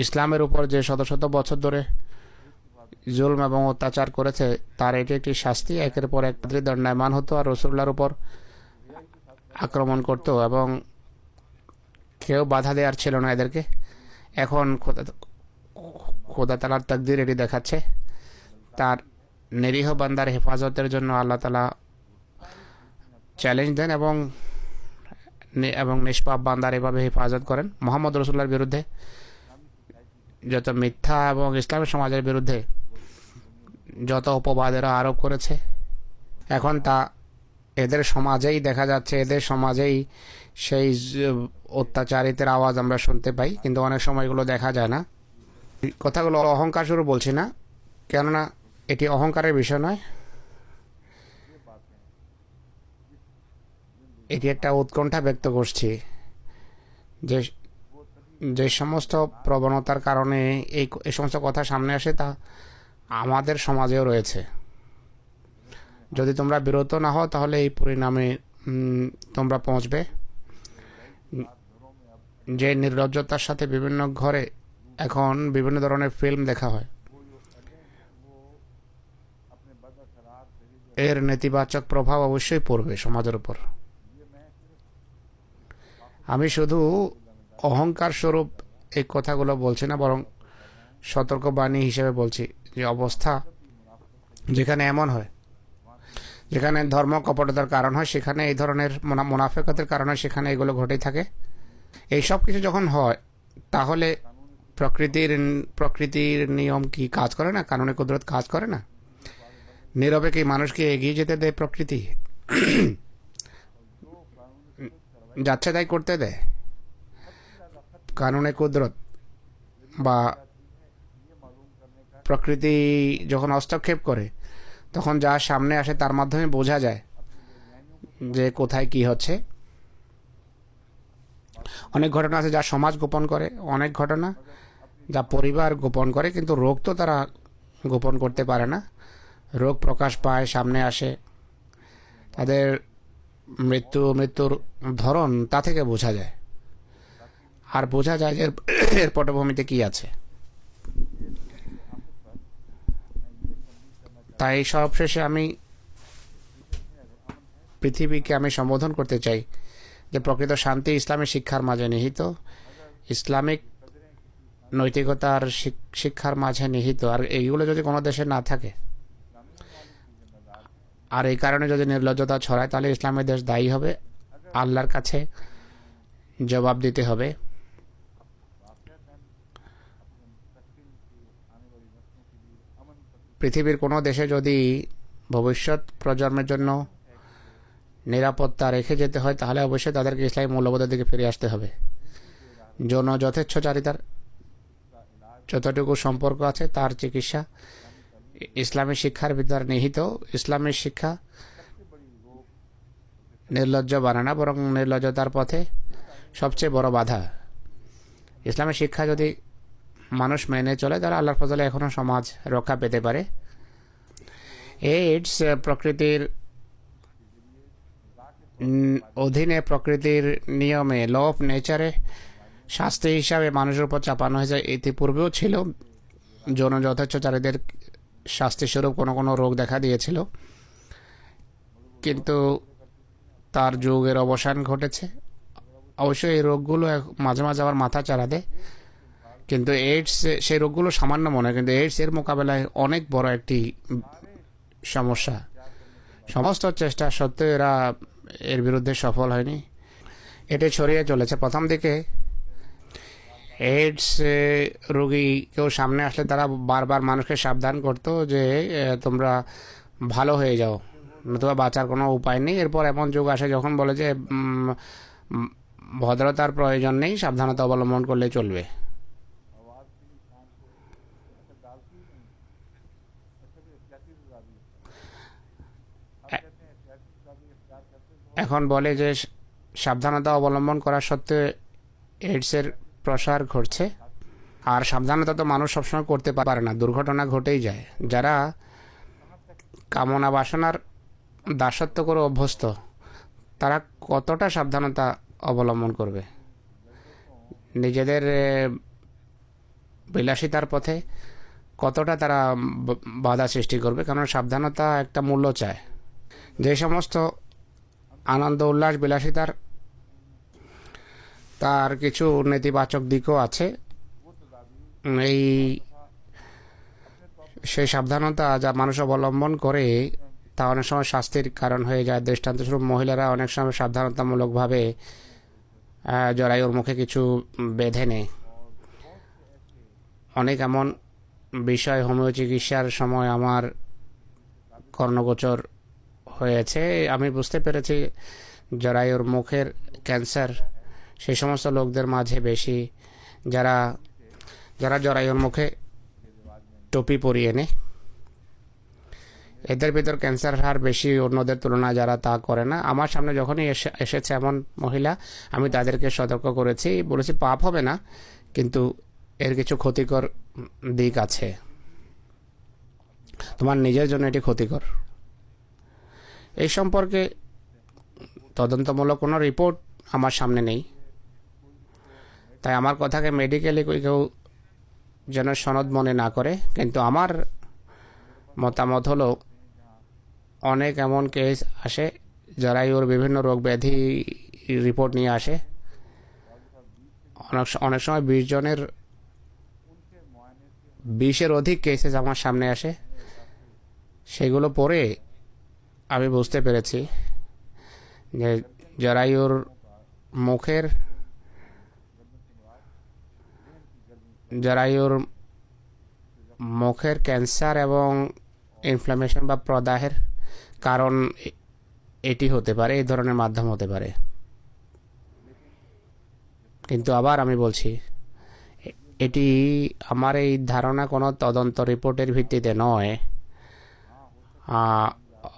ইসলামের উপর যে শত শত বছর ধরে জুলম এবং অত্যাচার করেছে তার এটি একটি শাস্তি। একের পর এক দণ্ডায়মান হতো আর রাসূলুল্লাহর উপর আক্রমণ করত, এবং কেউ বাধা দেওয়ার ছিল না এদেরকে। এখন খোদা তাআলার তাকদীর এটি দেখাচ্ছে, তার নিরীহ বান্দার হেফাজতের জন্য আল্লাহ তাআলা চ্যালেঞ্জ দেন এবং নিষ্পাপ বান্দার এভাবে হেফাজত করেন। মুহাম্মদ রাসূলুল্লাহর বিরুদ্ধে যত মিথ্যা এবং ইসলামের সমাজের বিরুদ্ধে যত অপবাদেরা আরোপ করেছে, এখন তা এদের সমাজেই দেখা যাচ্ছে, এদের সমাজেই সেই অত্যাচারিতের আওয়াজ আমরা শুনতে পাই, কিন্তু অনেক সময় এগুলো দেখা যায় না। কথাগুলো অহংকার শুরু বলছি না, কেননা এটি অহংকারের বিষয় নয়, এটি একটা উৎকণ্ঠা ব্যক্ত করছি যে সমস্ত প্রবণতার কারণে এই সমস্ত কথা সামনে আসে তা আমাদের সমাজেও রয়েছে। যদি তোমরা বিরত না হও তাহলে এই পরিণামে তোমরা পৌঁছবে। যে নির্লজ্জতার সাথে বিভিন্ন ঘরে এখন বিভিন্ন ধরনের ফিল্ম দেখা হয়, এর নেতিবাচক প্রভাব অবশ্যই পড়বে সমাজের উপর। আমি শুধু অহংকার স্বরূপ এই কথাগুলো বলছি না, বরং সতর্কবাণী হিসেবে বলছি যে অবস্থা যেখানে এমন হয়, যেখানে ধর্ম কপটতার কারণ হয়, সেখানে এই ধরনের মুনাফিকতের কারণে সেখানে এগুলো ঘটেই থাকে। এই সব কিছু যখন হয় তাহলে প্রকৃতির নিয়ম কি কাজ করে না? কানুনে কুদরত কাজ করে না? নীরবে কি মানুষকে এগিয়ে যেতে দেয় প্রকৃতি? যাচ্ছে তাই করতে দেয়? কানুনে কুদরত বা প্রকৃতি যখন হস্তক্ষেপ করে তখন যা সামনে আসে তার মাধ্যমে বোঝা যায় যে কোথায় কি হচ্ছে। অনেক ঘটনা আছে যা সমাজ গোপন করে, অনেক ঘটনা যা পরিবার গোপন করে, কিন্তু রোগ তো তারা গোপন করতে পারে না। রোগ প্রকাশ পায়, সামনে আসে, তাদের মৃত্যুর ধরন তা থেকে বোঝা যায়, আর বোঝা যায় যে এর পটভূমিতে কি আছে। তাই সবশেষে আমি পৃথিবীকে সম্বোধন করতে চাই যে প্রকৃত শান্তি ইসলামী শিক্ষার মাঝে নিহিত, ইসলামিক নৈতিকতার শিক্ষার মাঝে নিহিত। আর এইগুলো যদি কোনো দেশে না থাকে আর এই কারণে যদি নির্লজ্জতা ছড়ায়, তাহলে ইসলামী দেশ দায়ী হবে, আল্লাহর কাছে জবাব দিতে হবে। পৃথিবীর কোনো দেশে যদি ভবিষ্যৎ প্রজন্মের জন্য নিরাপত্তা রেখে যেতে হয়, তাহলে অবশ্যই তাদেরকে ইসলামী মূল্যবোধের দিকে ফিরে আসতে হবে। যৌন যথেচ্ছাচারিতার যতটুকু সম্পর্ক আছে তার চিকিৎসা ইসলামী শিক্ষার ভিতরে নিহিত। ইসলামী শিক্ষা নির্লজ্জ বানায় না, বরং নির্লজ্জতার পথে সবচেয়ে বড় বাধা। ইসলামী শিক্ষা যদি মানুষ মেনে চলে, তাহলে আল্লাহর ফজলে এখনও সমাজ রক্ষা পেতে পারে। এইডস প্রকৃতির অধীনে, প্রকৃতির নিয়মে, ল অফ নেচারে শাস্তি হিসাবে মানুষের উপর চাপানো হয়েছে। ইতিপূর্বেও ছিল, যৌন যথেচ্ছাচারীদের শাস্তিস্বরূপ কোনো কোনো রোগ দেখা দিয়েছিল, কিন্তু তার যুগের অবসান ঘটেছে। অবশ্যই এই রোগগুলো মাঝে মাঝে আবার মাথা চাড়া দেয়, কিন্তু এইডস সেই রোগগুলো সামান্য মনে হয়, কিন্তু এইডস এর মোকাবেলায় অনেক বড় একটি সমস্যা। সমস্ত চেষ্টা সত্ত্বেও এরা এর বিরুদ্ধে সফল হয়নি। এটি ছড়িয়ে চলেছে। প্রথম দিকে এইডস রোগী কেউ সামনে আসলে তারা বারবার মানুষকে সাবধান করতো যে তোমরা ভালো হয়ে যাও, নতুবা বাঁচার কোনো উপায় নেই। এরপর এমন যুগ আসে যখন বলে যে ভদ্রতার প্রয়োজন নেই, সাবধানতা অবলম্বন করলে চলবে। এখন বলে যে সাবধানতা অবলম্বন করা সত্ত্বেও এইডসের প্রসার ঘটছে। আর সাবধানতা তো মানুষ সবসময় করতে পারে না, দুর্ঘটনা ঘটেই যায়। যারা কামনা বাসনার দাসত্ব করে অভ্যস্ত, তারা কতটা সাবধানতা অবলম্বন করবে? নিজেদের বিলাসিতার পথে কতটা তারা বাধা সৃষ্টি করবে? কারণ সাবধানতা একটা মূল্য চায়। যে সমস্ত আনন্দ উল্লাস বিলাসিতার তার কিছু নেতিবাচক দিকও আছে। সেই সাবধানতা যা মানুষ অবলম্বন করে তা অনেক সময় শাস্তির কারণ হয়ে যায়। দৃষ্টান্তস্বরূপ মহিলারা অনেক সময় সাবধানতামূলকভাবে জরায়ুর মুখে কিছু বেঁধে নেয়। অনেক এমন বিষয় হোমিও চিকিৎসার সময় আমার কর্ণগোচর হয়েছে। আমি বুঝতে পেরেছি জরায়ুর মুখের ক্যান্সার সেই সমস্ত লোকদের মাঝে বেশি যারা জরায়ুর মুখে টুপি পরিয়ে নেয়। এদের ভিতর ক্যান্সার হার বেশি অন্যদের তুলনায় যারা তা করে না। আমার সামনে যখনই এসেছে এমন মহিলা, আমি তাদেরকে সতর্ক করেছি, বলেছি পাপ হবে না, কিন্তু এর কিছু ক্ষতিকর দিক আছে, তোমার নিজের জন্য এটি ক্ষতিকর। এই সম্পর্কে তদন্তমূলক কোনো রিপোর্ট আমার সামনে নেই, তাই আমার কথাকে মেডিকেলি কেউ যেন সনদ মনে না করে। কিন্তু আমার মতামত হলো, অনেক এমন কেস আসে জরায়ুর বিভিন্ন রোগ ব্যাধি রিপোর্ট নিয়ে আসে। অনেক সময় 20 জনের 20-এর অধিক কেসেস আমার সামনে আসে। সেগুলো পড়ে আমি বুঝতে পেরেছি যে জরায়ুর মুখের ক্যান্সার এবং ইনফ্লামেশন বা প্রদাহের কারণ এটি হতে পারে, এই ধরনের মাধ্যম হতে পারে। কিন্তু আবার আমি বলছি, এটি আমার এই ধারণা কোনো তদন্ত রিপোর্টের ভিত্তিতে নয়।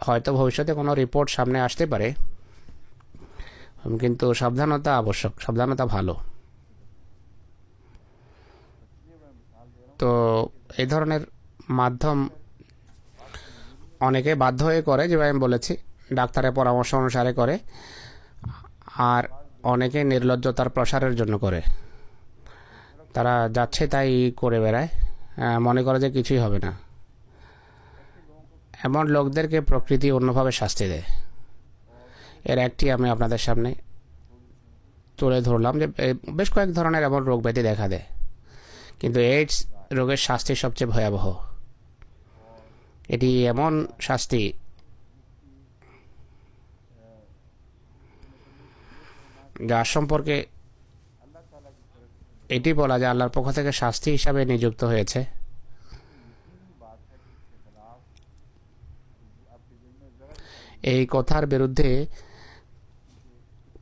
হয়তো ভবিষ্যতে কোনো রিপোর্ট সামনে আসতে পারে, কিন্তু সাবধানতা আবশ্যক, সাবধানতা ভালো। তো এই ধরনের মাধ্যম অনেকে বাধ্য হয়ে করে, যেভাবে আমি বলেছি, ডাক্তারের পরামর্শ অনুসারে করে, আর অনেকে নির্লজ্জতার প্রসারের জন্য করে। তারা যাচ্ছে তাই করে বেড়ায়, মনে করে যে কিছুই হবে না। এমন লোকদেরকে প্রকৃতি অন্যভাবে শাস্তি দেয়। এর একটি আমি আপনাদের সামনে তুলে ধরলাম যে বেশ কয়েক ধরনের এমন রোগ ব্যাধি দেখা দেয়, কিন্তু এইডস রোগের শাস্তি সবচেয়ে ভয়াবহ। এটি এমন শাস্তি যার সম্পর্কে এটি বলা যায় আল্লাহর পক্ষ থেকে শাস্তি হিসাবে নিযুক্ত হয়েছে। এই কথার বিরুদ্ধে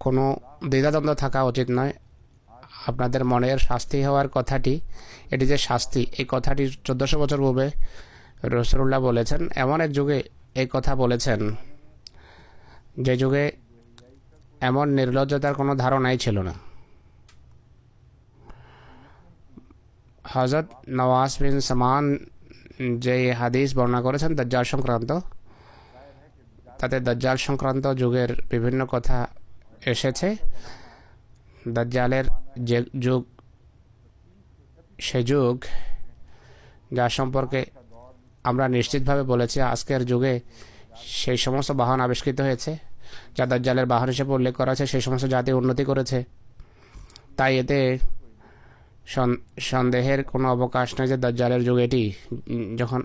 কোনো দ্বিধাদ্বন্দ্ব থাকা উচিত নয়। আপনাদের মনের শাস্তি হওয়ার কথাটি, এটি যে শাস্তি, এই কথাটি 1400 বছর পূর্বে রাসূলুল্লাহ বলেছেন। এমন এক যুগে এই কথা বলেছেন যে যুগে এমন নির্লজ্জতার কোনো ধারণাই ছিল না। হযরত নওয়াজ বিন সামান যে হাদিস বর্ণনা করেছেন দাজ্জাল সংক্রান্ত, তাতে দাজ্জাল সংক্রান্ত যুগের বিভিন্ন কথা এসেছে। দাজ্জালের যে যুগ, সে যুগ যার সম্পর্কে আমরা নিশ্চিতভাবে বলেছি আজকের যুগে সেই সমস্ত বাহন আবিষ্কৃত হয়েছে যা দাজ্জালের বাহন হিসেবে উল্লেখ করা আছে। সেই সমস্ত জাতি উন্নতি করেছে, তাই এতে সন্দেহের কোনো অবকাশ নেই যে দাজ্জালের যুগ এটি। যখন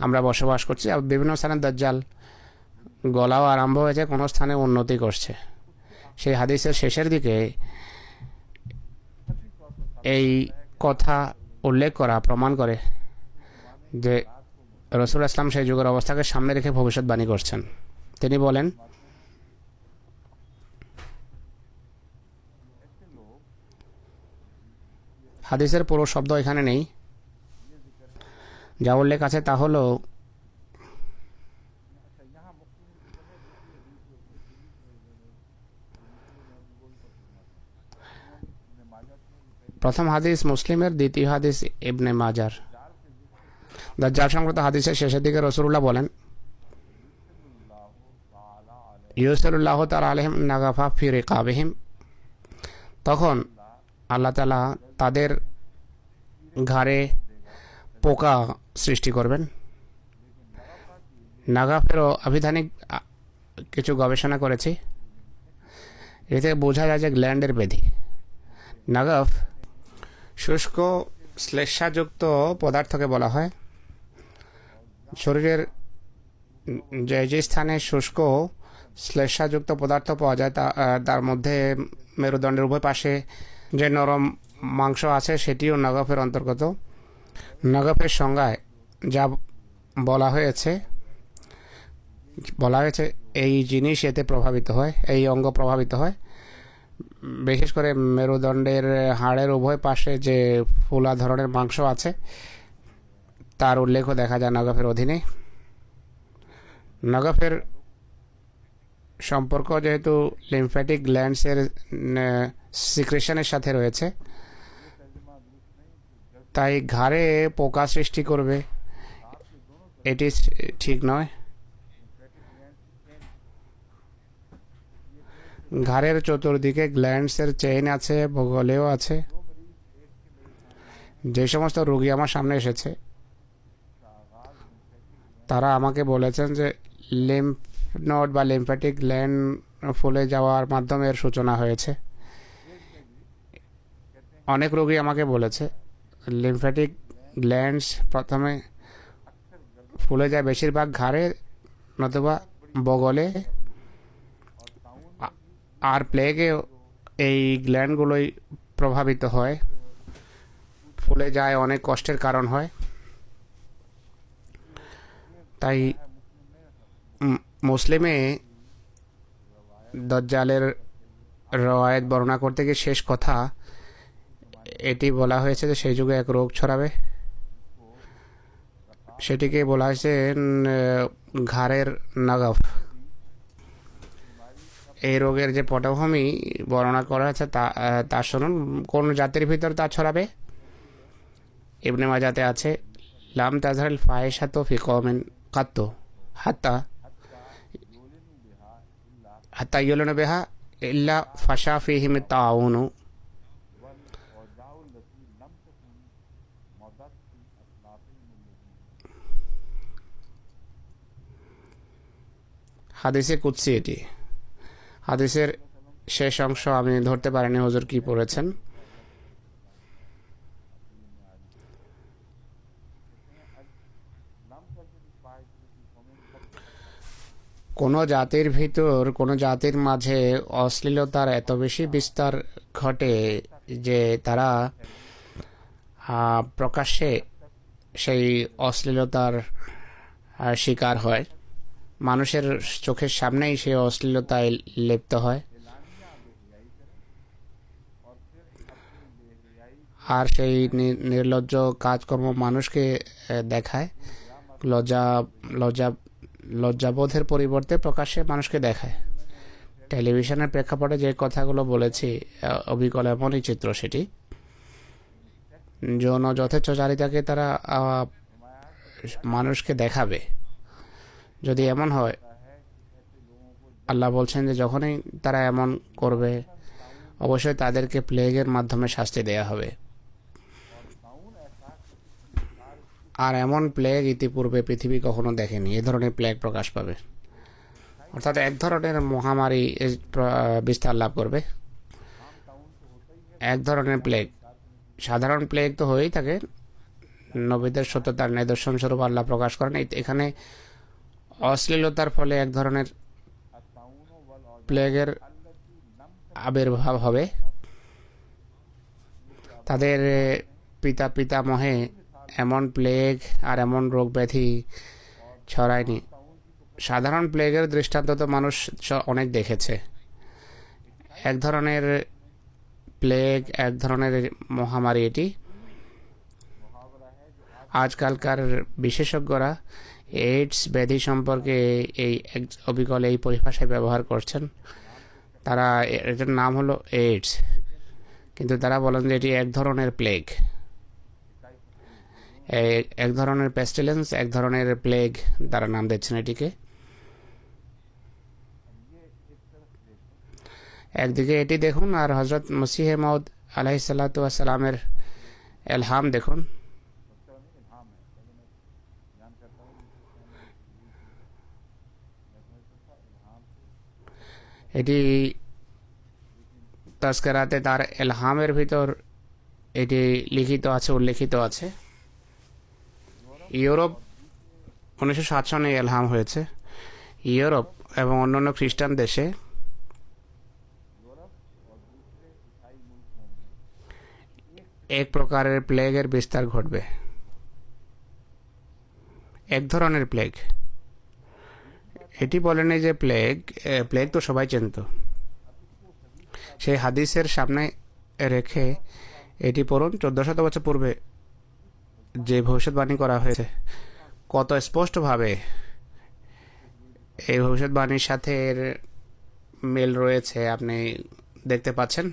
আমরা বসবাস করছি, বিভিন্ন স্থানে দাজ্জাল গলাও আরম্ভ হয়েছে, কোনো স্থানে উন্নতি করছে। সেই হাদিসের শেষের দিকে এই কথা উল্লেখ করা প্রমাণ করে যে রাসূল ইসলাম সেই যুগের অবস্থাকে সামনে রেখে ভবিষ্যৎবাণী করছেন। তিনি বলেন, হাদিসের পুরো শব্দ এখানে নেই, যা উল্লেখ আছে তা হলো প্রথম হাদিস মুসলিমের, দ্বিতীয় হাদিস ইবনে মাজার। দাজ্জাল সংক্রান্ত হাদিসের শেষের দিকে রাসূলুল্লাহ বলেন, ইউরসিলুল্লাহু তাআলা আলাইহিম নাগাফা ফি রিকাবিহিম, তখন আল্লাহ তাআলা তাদের ঘাড়ে পোকা সৃষ্টি করবেন। নাগাফেরও আভিধানিক কিছু গবেষণা করেছি, এতে বোঝা যায় যে গ্ল্যান্ডের ব্যাধি। নাগাফ শুষ্ক শ্লেষ্মাযুক্ত পদার্থকে বলা হয়। শরীরের যে স্থানে শুষ্ক শ্লেষ্মাযুক্ত পদার্থ পাওয়া যায় তার মধ্যে মেরুদণ্ডের উভয় পাশে যে নরম মাংস আছে সেটিও নাগাফের অন্তর্গত। নাগাফের সংজ্ঞায় যা বলা হয়েছে এই জিনিস এতে প্রভাবিত হয়, এই অঙ্গ প্রভাবিত হয়। বিশেষ করে মেরুদণ্ডের হাড়ের উভয় পাশে যে ফোলা ধরনের মাংস আছে তার উল্লেখও দেখা যায় নাগাফের অধীনে। নাগাফের সম্পর্ক যেহেতু লিম্ফ্যাটিক গ্ল্যান্ডসের সিক্রেশনের সাথে রয়েছে, তাই ঘাড়ে পোকা সৃষ্টি করবে এটি ঠিক নয়। ঘাড়ের চতুর্দিকে গ্ল্যান্ডসের চেইন আছে, বগলেও আছে। যে সমস্ত রোগী আমার সামনে এসেছে তারা আমাকে বলেছেন যে লিম্ফ নোড বা লিম্ফ্যাটিক গ্ল্যান্ড ফুলে যাওয়ার মাধ্যমে এর সূচনা হয়েছে। অনেক রোগী আমাকে বলেছে লিম্ফ্যাটিক গ্ল্যান্ডস প্রথমে ফুলে যায় বেশিরভাগ ঘাড়ে নতুবা বগলে, আর প্লেগে এই গ্ল্যান্ডগুলোই প্রভাবিত হয়, ফুলে যায়, অনেক কষ্টের কারণ হয়। তাই মুসলিমে দাজ্জালের রওয়ায়াত বর্ণনা করতে গিয়ে শেষ কথা এটি বলা হয়েছে যে সেই যুগে এক রোগ ছড়াবে, সেটিকে বলা হয়েছে ঘাড়ের নাগাফ। এই রোগের যে পটভূমি বর্ণনা করা হয়েছে তা শুনুন। কোন জাতির ভিতর তা ছড়াবে? ইবনে মাজাতে আছে, লাম তাজহারুল ফাহিশাতু ফি কওমিন কাত্তু হাত্তা ইউলিনু বিহা ইল্লা ফাশা ফীহিম তাউনু। হাদিসে কুদসি এটি। হাদিসের শেষ অংশ আমি ধরতে পারিনি হুজুর কি পড়েছেন। কোনো জাতির ভিতর, কোনো জাতির মাঝে অশ্লীলতার এত বেশি বিস্তার ঘটে যে তারা প্রকাশ্যে সেই অশ্লীলতার শিকার হয়। মানুষের চোখের সামনেই সে অশ্লীলতায় লিপ্ত হয়, আর সেই নির্লজ্জ কাজকর্ম মানুষকে দেখায়। লজ্জা লজ্জা লজ্জাবোধের পরিবর্তে প্রকাশ্যে মানুষকে দেখায়। টেলিভিশনের প্রেক্ষাপটে যে কথাগুলো বলেছি, অবিকল এমনই চিত্র সেটি। যৌন যথেচ্ছাচারিতাকে তারা মানুষকে দেখাবে। যদি এমন হয়, আল্লাহ বলছেন যে যখনই তারা এমন করবে অবশ্যই তাদেরকে প্লেগের মাধ্যমে শাস্তি দেয়া হবে। আর এমন প্লেগ ইতিপূর্বে পৃথিবী কখনো দেখেনি। এ ধরনের প্লেগ প্রকাশ পাবে, অর্থাৎ এক ধরনের মহামারী বিস্তার লাভ করবে। এক ধরনের প্লেগ, সাধারণ প্লেগ তো হয়েই থাকে, নবীদের সত্যতার নিদর্শন স্বরূপ আল্লাহ প্রকাশ করেন। এখানে অশ্লীলতার ফলে এক ধরনের প্লেগের আবির্ভাব হবে। তাদের পিতামহে এমন প্লেগ আর এমন রোগ ব্যাধি ছড়ায়নি। সাধারণ প্লেগের দৃষ্টান্ত তো মানুষ অনেক দেখেছে। এক ধরনের প্লেগ, এক ধরনের মহামারী এটি। আজকালকার বিশেষজ্ঞরা এইডস ব্যাধি সম্পর্কে এই অবিকল এই পরিভাষায় ব্যবহার করছেন। তারা, এটার নাম হলো এইডস, কিন্তু তারা বলেন যে এটি এক ধরনের প্লেগ, এক ধরনের পেস্টিলেন্স, এক ধরনের প্লেগ তারা নাম দিচ্ছেন এটিকে। একদিকে এটি দেখুন, আর হজরত মসিহে মাউদ আলাইহিসসালাতু ওয়াসসালামের এলহাম দেখুন। এটি তাজকিরাতে তার এলহামের ভিতর এটি লিখিত আছে, উল্লেখিত আছে। ইউরোপ 1907 সনে এলহাম হয়েছে। ইউরোপ এবং অন্যান্য খ্রিস্টান দেশে এক প্রকারের প্লেগের বিস্তার ঘটবে। এক ধরনের প্লেগ, এটি বলেনি যে প্লেগ তো সবাই চিনত। সেই হাদিসের সামনে রেখে এটি পড়ুন, 1400 বছর পূর্বে যে ভবিষ্যৎবাণী করা হয়েছে, কত স্পষ্টভাবে এই ভবিষ্যৎবাণীর সাথে এর মিল রয়েছে আপনি দেখতে পাচ্ছেন।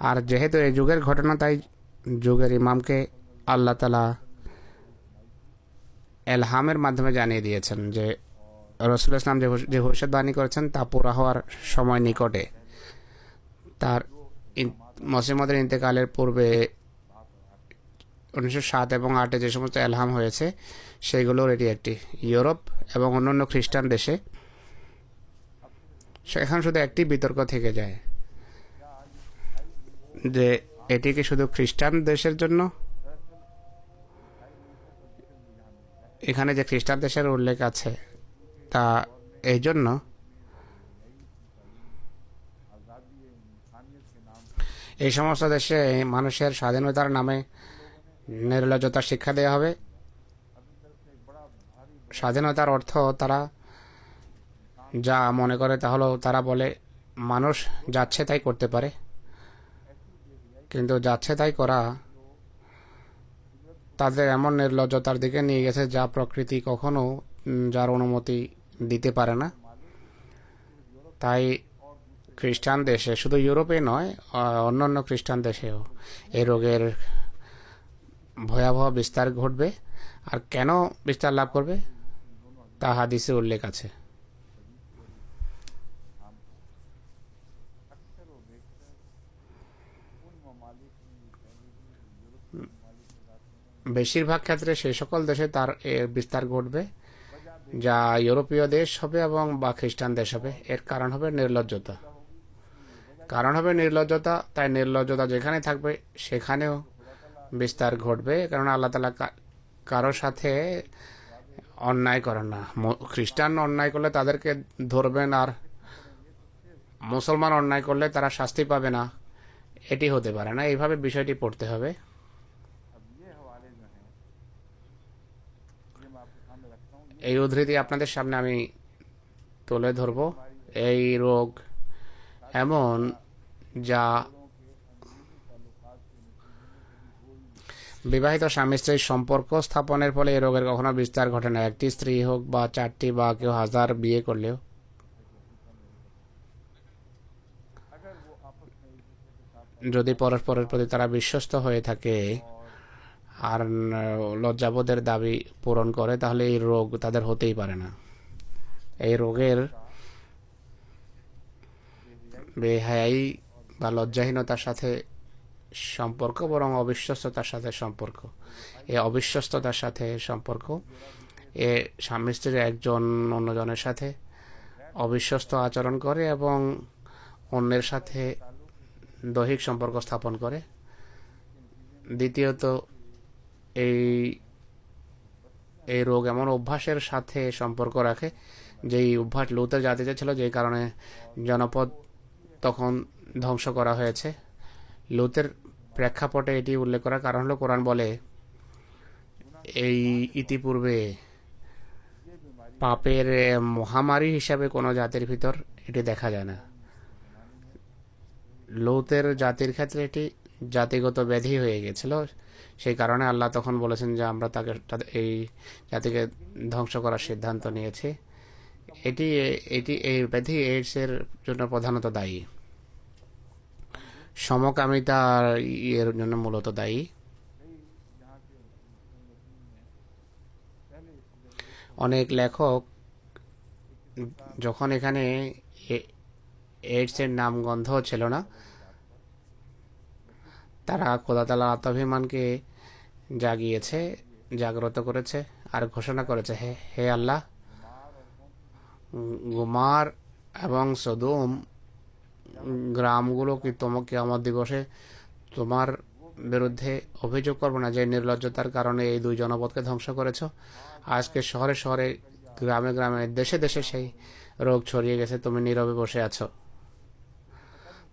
আর যেহেতু এই যুগের ঘটনা, তাই যুগের ইমামকে আল্লাহ তাআলা এলহামের মাধ্যমে জানিয়ে দিয়েছেন যে রাসূল ইসলাম যে ভবিষ্যৎবাণী করেছেন তা পুরা হওয়ার সময় নিকটে। তার মসিমদের ইন্তেকালের পূর্বে 1907 এবং 8 যে সমস্ত এলহাম হয়েছে সেগুলোর এটি একটি। ইউরোপ এবং অন্যান্য খ্রিস্টান দেশে সেখানে শুধু একটি বিতর্ক থেকে যায় যে এটি কি শুধু খ্রিস্টান দেশের জন্য। এখানে যে খ্রিস্টান দেশের উল্লেখ আছে তা এই জন্য এই সমস্ত দেশে মানুষের স্বাধীনতার নামে নির্লজ্জতার শিক্ষা দেওয়া হবে। স্বাধীনতার অর্থ তারা যা মনে করে তা হলো, তারা বলে মানুষ যাচ্ছে তাই করতে পারে, কিন্তু যাচ্ছে তাই করা তাদের এমন নির্লজ্জতার দিকে নিয়ে গেছে যা প্রকৃতি কখনো যার অনুমতি দিতে পারে না। তাই খ্রিস্টান দেশে, শুধু ইউরোপে নয়, অন্যান্য খ্রিস্টান দেশেও এই রোগের ভয়াবহ বিস্তার ঘটবে। আর কেন বিস্তার লাভ করবে তা হাদিসে উল্লেখ আছে। বেশিরভাগ ক্ষেত্রে সেই সকল দেশে তার বিস্তার ঘটবে যা ইউরোপীয় দেশ হবে এবং বা খ্রিস্টান দেশ হবে, এর কারণ হবে নির্লজ্জতা। তাই নির্লজ্জতা যেখানে থাকবে সেখানেও বিস্তার ঘটবে, কারণ আল্লাহ তাআলা কারোর সাথে অন্যায় করেন না। খ্রিস্টান অন্যায় করলে তাদেরকে ধরবেন, আর মুসলমান অন্যায় করলে তারা শাস্তি পাবে না, এটি হতে পারে না। এইভাবে বিষয়টি পড়তে হবে। এই উদ্ধৃতি আপনাদের সামনে আমি তুলে ধরব। এই রোগ এমন যা বিবাহিত স্বামী স্ত্রীর সম্পর্ক স্থাপনের ফলে এই রোগের কখনো বিস্তার ঘটে না। একটি স্ত্রী হোক বা 4টি বা কেউ 1000 বিয়ে করলেও যদি পরস্পরের প্রতি তারা বিশ্বস্ত হয়ে থাকে আর লজ্জাবোধের দাবি পূরণ করে, তাহলে এই রোগ তাদের হতেই পারে না। এই রোগের বেহায়াই বা লজ্জাহীনতার সাথে সম্পর্ক, বরং অবিশ্বস্ততার সাথে সম্পর্ক। এই অবিশ্বস্ততার সাথে সম্পর্ক, এ স্বামী স্ত্রীর একজন অন্যজনের সাথে অবিশ্বস্ত আচরণ করে এবং অন্যের সাথে দৈহিক সম্পর্ক স্থাপন করে। দ্বিতীয়ত, এই রোগ এমন অভ্যাসের সাথে সম্পর্ক রাখে যেই অভ্যাস লুতের জাতিতে ছিল, যেই কারণে জনপদ তখন ধ্বংস করা হয়েছে। লুতের প্রেক্ষাপটে এটি উল্লেখ করার কারণ হলো, কোরআন বলে এই ইতিপূর্বে পাপের মহামারী হিসাবে কোনো জাতির ভিতর এটি দেখা যায় না। লুতের জাতির ক্ষেত্রে এটি জাতিগত ব্যাধি হয়ে গেছিল। সেই কারণে আল্লাহ তখন বলেছেন যে আমরা এই জাতিকে ধ্বংস করার সিদ্ধান্ত নিয়েছি। এই ব্যাধি এইডসের জন্য প্রধানত দায়ী। সমকামিতা এর জন্য মূলত দায়ী। অনেক লেখক যখন এখানে এইডসের নামগন্ধ ছিল না, তারা খোদা তাআলার আত্মাভিমানকে জাগ্রত করেছে আর ঘোষণা করেছে, হে আল্লাহ, গোমার এবং সদোম গ্রামগুলো কি তোমাকে আমার দিবসে তোমার বিরুদ্ধে অভিযোগ করবো না, যে নির্লজ্জতার কারণে এই 2 জনপদকে ধ্বংস করেছ। আজকে শহরে শহরে, গ্রামে গ্রামে, দেশে দেশে সেই রোগ ছড়িয়ে গেছে, তুমি নীরবে বসে আছো।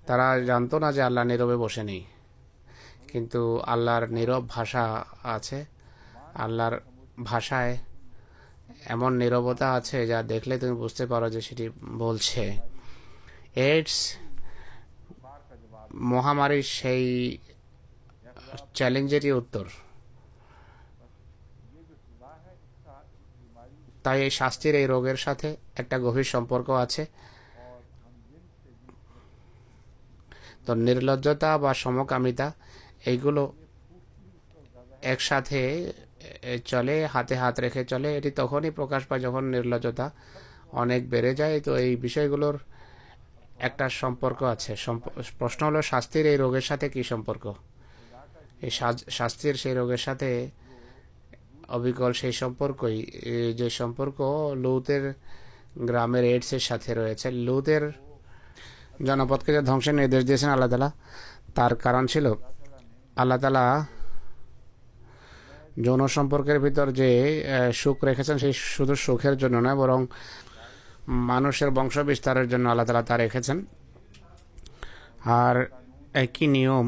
তারা জানতো না যে আল্লাহ নীরবে বসে নেই, কিন্তু আল্লাহর নীরব ভাষা আছে। আল্লাহর ভাষায় এমন নীরবতা আছে যা দেখলে তুমি বুঝতে পারো যে সেটি বলছে। এইডস মহামারীর সেই চ্যালেঞ্জেরই উত্তর। তাই এই শাস্তির এই রোগের সাথে একটা গভীর সম্পর্ক আছে। তো নির্লজ্জতা বা সমকামিতা, এইগুলো একসাথে চলে, হাতে হাত রেখে চলে। এটি তখনই প্রকাশ পায় যখন নির্লজ্জতা অনেক বেড়ে যায়। তো এই বিষয়গুলোর একটা সম্পর্ক আছে। প্রশ্ন হলো, শাস্তির এই রোগের সাথে কি সম্পর্ক? এই শাস্তির সেই রোগের সাথে অবিকল সেই সম্পর্কই, যে সম্পর্ক লুতের গ্রামের এইডসের সাথে রয়েছে। লুতের জনপদকে যে ধ্বংসের নির্দেশ দিয়েছেন আল্লাহ তাআলা, তার কারণ ছিল আল্লাহ তাআলা যৌন সম্পর্কের ভিতর যে সুখ রেখেছেন, সেই শুধু সুখের জন্য নয়, বরং মানুষের বংশ বিস্তারের জন্য আল্লাহ তাআলা তা রেখেছেন। আর একই নিয়ম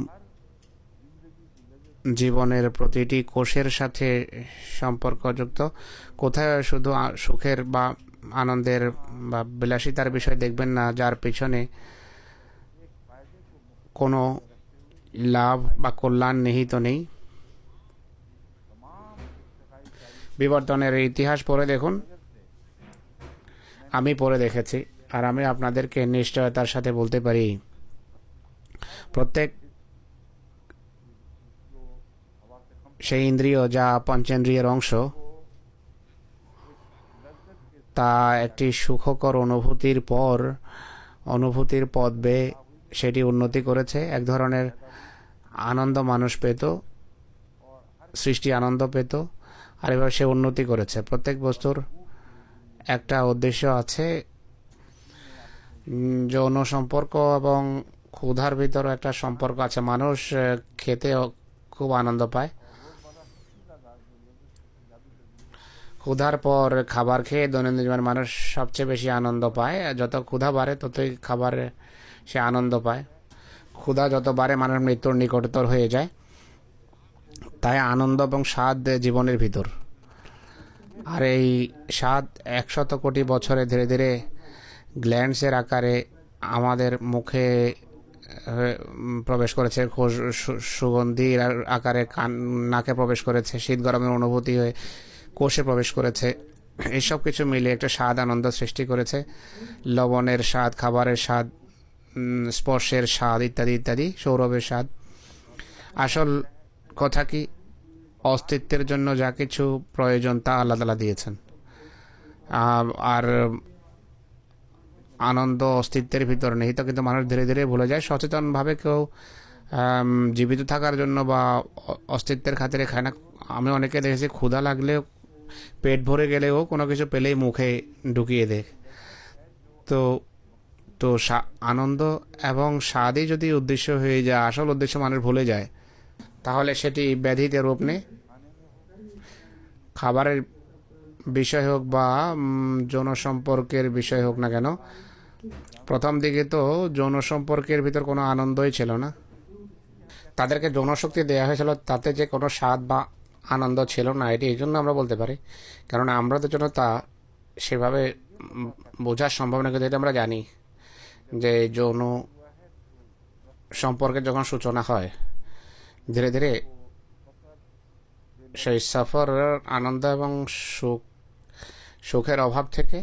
জীবনের প্রতিটি কোষের সাথে সম্পর্কযুক্ত। কোথায় শুধু সুখের বা আনন্দের বা বিলাসিতার বিষয় দেখবেন না, যার পিছনে কোনো লাভ বা কল্যাণ নিহিত নেই। বিবর্তনের ইতিহাস পড়ে দেখুন। আমি পড়ে দেখেছি, আর আমি আপনাদেরকে নিশ্চয়তার সাথে বলতে পারি, প্রত্যেক সেই ইন্দ্রিয় যা পঞ্চেন্দ্রিয়ের অংশ, তা একটি সুখকর অনুভূতির পথ বেয়ে সেটি উন্নতি করেছে। এক ধরনের আনন্দ মানুষ পেত, সৃষ্টি আনন্দ পেত, আর এবার সে উন্নতি করেছে। প্রত্যেক বস্তুর একটা উদ্দেশ্য আছে। যৌন সম্পর্ক এবং ক্ষুধার ভিতরে একটা সম্পর্ক আছে। মানুষ খেতে খুব আনন্দ পায়। ক্ষুধার পর খাবার খেয়ে দৈনন্দিন জীবনে মানুষ সবচেয়ে বেশি আনন্দ পায়। যত ক্ষুধা বাড়ে ততই খাবারে সে আনন্দ পায়। ক্ষুধা যত বাড়ে মানুষ মৃত্যুর নিকটতর হয়ে যায়। তাই আনন্দ এবং স্বাদ জীবনের ভিতর। আর এই স্বাদ 100 কোটি বছরে ধীরে ধীরে গ্ল্যান্ডসের আকারে আমাদের মুখে প্রবেশ করেছে, সুগন্ধির আকারে নাকে প্রবেশ করেছে, শীত গরমের অনুভূতি হয়ে কোষে প্রবেশ করেছে। এইসব কিছু মিলে একটা স্বাদ আনন্দ সৃষ্টি করেছে। লবণের স্বাদ, খাবারের স্বাদ, স্পর্শের স্বাদ ইত্যাদি ইত্যাদি, সৌরভের স্বাদ। আসল কথা কি, অস্তিত্বের জন্য যা কিছু প্রয়োজন তা আল্লাহ তাআলা দিয়েছেন। আর আনন্দ অস্তিত্বের ভিতর নিহিত, কিন্তু মানুষ ধীরে ধীরে ভুলে যায়। সচেতনভাবে কেউ জীবিত থাকার জন্য বা অস্তিত্বের খাতিরে খায় না। আমি অনেকে দেখেছি ক্ষুধা লাগলেও, পেট ভরে গেলেও কোনো কিছু পেলেই মুখে ঢুকিয়ে দেয়। তো তো আনন্দ এবং স্বাদই যদি উদ্দেশ্য হয়ে যায়, আসল উদ্দেশ্য মানুষ ভুলে যায়, তাহলে সেটি ব্যাধিতে রূপ নেয়। খাবারের বিষয় হোক বা যৌন সম্পর্কের বিষয় হোক না কেন, প্রথম দিকে তো যৌন সম্পর্কের ভিতর কোনো আনন্দই ছিল না। তাদেরকে যৌন শক্তি দেওয়া হয়েছিল, তাতে যে কোনো স্বাদ বা আনন্দ ছিল না। এটি এই জন্য আমরা বলতে পারি, কারণ আমাদের জন্য তা সেভাবে বোঝা সম্ভব না। কিন্তু এটা আমরা জানি যে যৌন সম্পর্কের যখন সূচনা হয়, ধীরে ধীরে সেই সফর আনন্দ এবং সুখের অভাব থেকে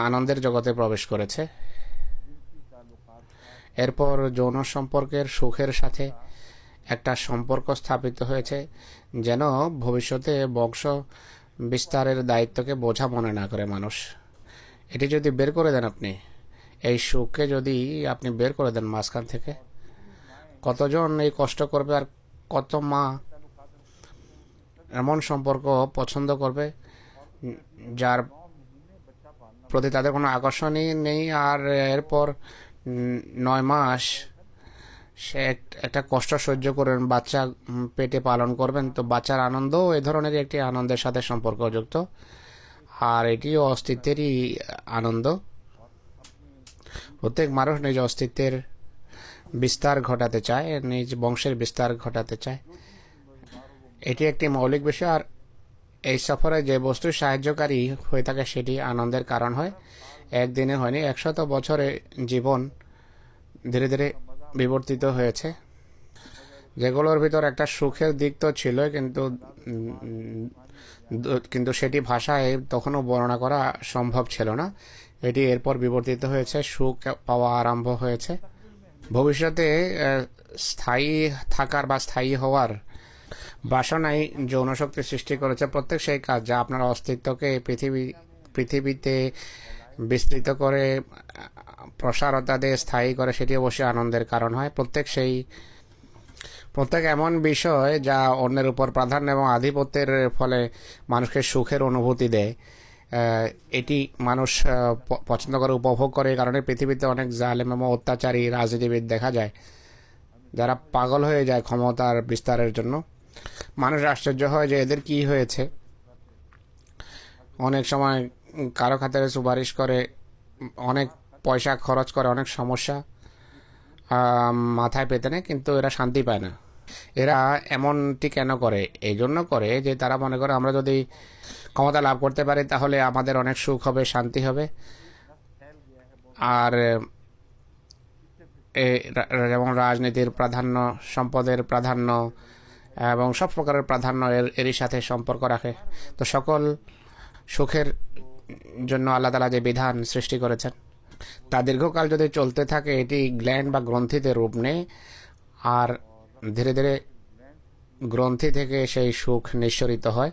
আনন্দের জগতে প্রবেশ করেছে। এরপর যৌন সম্পর্কের সুখের সাথে একটা সম্পর্ক স্থাপিত হয়েছে, যেন ভবিষ্যতে বংশ বিস্তারের দায়িত্বকে বোঝা মনে না করে মানুষ। এটি যদি বের করে দেন আপনি, এই সুখকে যদি আপনি বের করে দেন মাঝখান থেকে, কতজন এই কষ্ট করবে, আর কত মা এমন সম্পর্ক পছন্দ করবে যার প্রতি তাদের কোনো আকর্ষণই নেই। আর এরপর 9 মাস সে একটা কষ্ট সহ্য করেন, বাচ্চা পেটে পালন করবেন। তো বাচ্চার আনন্দও এ ধরনের একটি আনন্দের সাথে সম্পর্কযুক্ত, আর এটিও অস্তিত্বেরই আনন্দ। প্রত্যেক মানুষ নিজ অস্তিত্বের বিস্তার ঘটাতে চায়, নিজ বংশের বিস্তার ঘটাতে চায়। এটি একটি মৌলিক বিষয়। আর এই সফরে যে বস্তু সাহায্যকারী হয়ে থাকে সেটি আনন্দের কারণ হয়। একদিনে হয়নি, 100 বছরে জীবন ধীরে ধীরে বিবর্তিত হয়েছে। যেগুলোর ভিতর একটা সুখের দিক তো ছিল, কিন্তু সেটি ভাষায় তখনও বর্ণনা করা সম্ভব ছিল না। এটি এরপর বিবর্তিত হয়েছে, সুখ পাওয়া আরম্ভ হয়েছে। ভবিষ্যতে স্থায়ী থাকার বা স্থায়ী হওয়ার বাসনাই যৌন শক্তি সৃষ্টি করেছে। প্রত্যেক সেই কাজ যা আপনার অস্তিত্বকে পৃথিবীতে বিস্তৃত করে, প্রসারতা দিয়ে স্থায়ী করে, সেটি অবশ্যই আনন্দের কারণ হয়। প্রত্যেক এমন বিষয় যা অন্যের উপর প্রাধান্য এবং আধিপত্যের ফলে মানুষকে সুখের অনুভূতি দেয়, এটি মানুষ পছন্দ করে, উপভোগ করে। এই কারণে পৃথিবীতে অনেক জালেম এবং অত্যাচারী রাজনীতিবিদ দেখা যায়, যারা পাগল হয়ে যায় ক্ষমতার বিস্তারের জন্য। মানুষ আশ্চর্য হয় যে এদের কি হয়েছে। অনেক সময় কারো খাতিরে সুপারিশ করে, অনেক পয়সা খরচ করে, অনেক সমস্যা মাথায় পেতে নেয়, কিন্তু এরা শান্তি পায় না। এরা এমনটি কেন করে? এই জন্য করে যে তারা মনে করে আমরা যদি ক্ষমতা লাভ করতে পারি তাহলে আমাদের অনেক সুখ হবে, শান্তি হবে। আর যেমন রাজনীতির প্রাধান্য, সম্পদের প্রাধান্য এবং সব প্রকারের প্রাধান্য এরই সাথে সম্পর্ক রাখে। তো সকল সুখের জন্য আল্লাহ তাআলা যে বিধান সৃষ্টি করেছেন, তা দীর্ঘকাল যদি চলতে থাকে, এটি গ্ল্যান্ড বা গ্রন্থিতে রূপ নেয়। আর ধীরে ধীরে গ্রন্থি থেকে সেই সুখ নিঃসরিত হয়।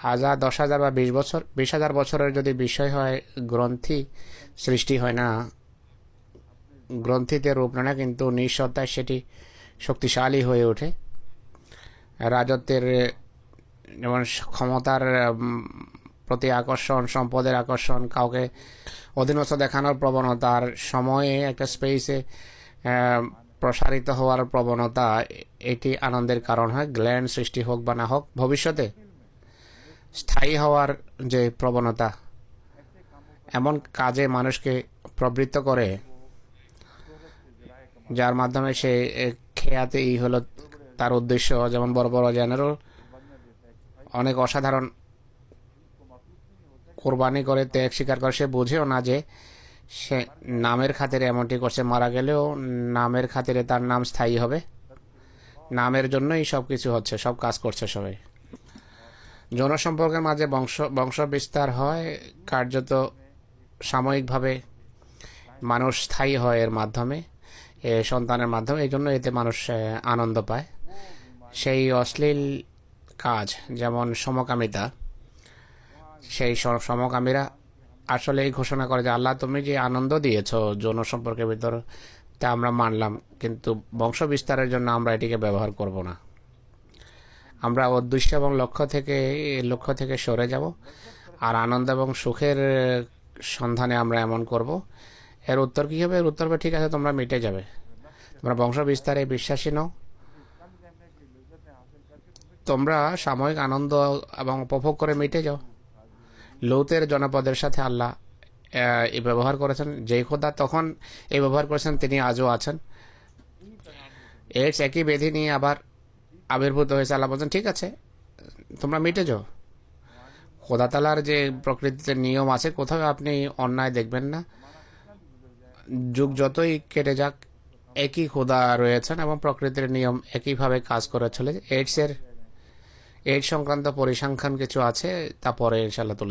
1000, 10,000 বা 20 বছর, 20,000 বছরের যদি বিষয় হয়, গ্রন্থি সৃষ্টি হয় না, গ্রন্থিতে রূপ নেয় না, কিন্তু নিঃসত্তায় সেটি শক্তিশালী হয়ে ওঠে। রাজত্বের যেমন ক্ষমতার প্রতি আকর্ষণ, সম্পদের আকর্ষণ, কাউকে অধীনস্থ দেখানোর প্রবণতার সময়ে একটা স্পেসে প্রসারিত হওয়ার প্রবণতা, এটি আনন্দের কারণ হয়। গ্ল্যান্ড সৃষ্টি হোক বা না হোক, ভবিষ্যতে স্থায়ী হওয়ার যে প্রবণতা এমন কাজে মানুষকে প্রবৃত্ত করে যার মাধ্যমে সে খেয়াতেই হলো তার উদ্দেশ্য। যেমন বড় বড় জেনারেল অনেক অসাধারণ কোরবানি করে, ত্যাগ স্বীকার করে, সে বুঝেও না যে সে নামের খাতিরে এমনটি করছে। মারা গেলেও নামের খাতিরে তার নাম স্থায়ী হবে, নামের জন্যই সব কিছু হচ্ছে, সব কাজ করছে সবাই। যৌন সম্পর্কের মাঝে বংশ বিস্তার হয় কার্যত সাময়িকভাবে, মানুষ স্থায়ী হয় এর মাধ্যমে, সন্তানের মাধ্যমে। এই জন্য এতে মানুষ আনন্দ পায়। সেই অশ্লীল কাজ যেমন সমকামিতা, সেই সমকামীরা আসলে এই ঘোষণা করে যে আল্লাহ তুমি যে আনন্দ দিয়েছ যৌন সম্পর্কের ভিতর, তা আমরা মানলাম, কিন্তু বংশ বিস্তারের জন্য আমরা এটিকে ব্যবহার করব না। আমরা উদ্দেশ্য এবং লক্ষ্য থেকে সরে যাব, আর আনন্দ এবং সুখের সন্ধানে আমরা এমন করব। এর উত্তর কী হবে? এর উত্তর হবে ঠিক আছে, তোমরা মিটে যাবে, তোমরা বংশ বিস্তারে বিশ্বাসী নও, তোমরা সাময়িক আনন্দ এবং উপভোগ করে মিটে যাও। লৌতের জনপদের সাথে আল্লাহ এই ব্যবহার করেছেন। যেই খোদা তখন এই ব্যবহার করেছেন তিনি আজও আছেন। এইডস একই ব্যাধি নিয়ে আবার আবির্ভূত হয়েছে। আল্লাহ বলছেন ঠিক আছে, তোমরা মিটে যাও। খোদা তালার যে প্রকৃতিতে নিয়ম আছে, কোথাও আপনি অন্যায় দেখবেন না। যুগ যতই কেটে যাক, একই খোদা রয়েছেন এবং প্রকৃতির নিয়ম একইভাবে কাজ করে চলেছে। এইডস সংক্রান্ত পরিসংখ্যান কিছু আছে, তা পরে ইনশাল্লাহ তুলে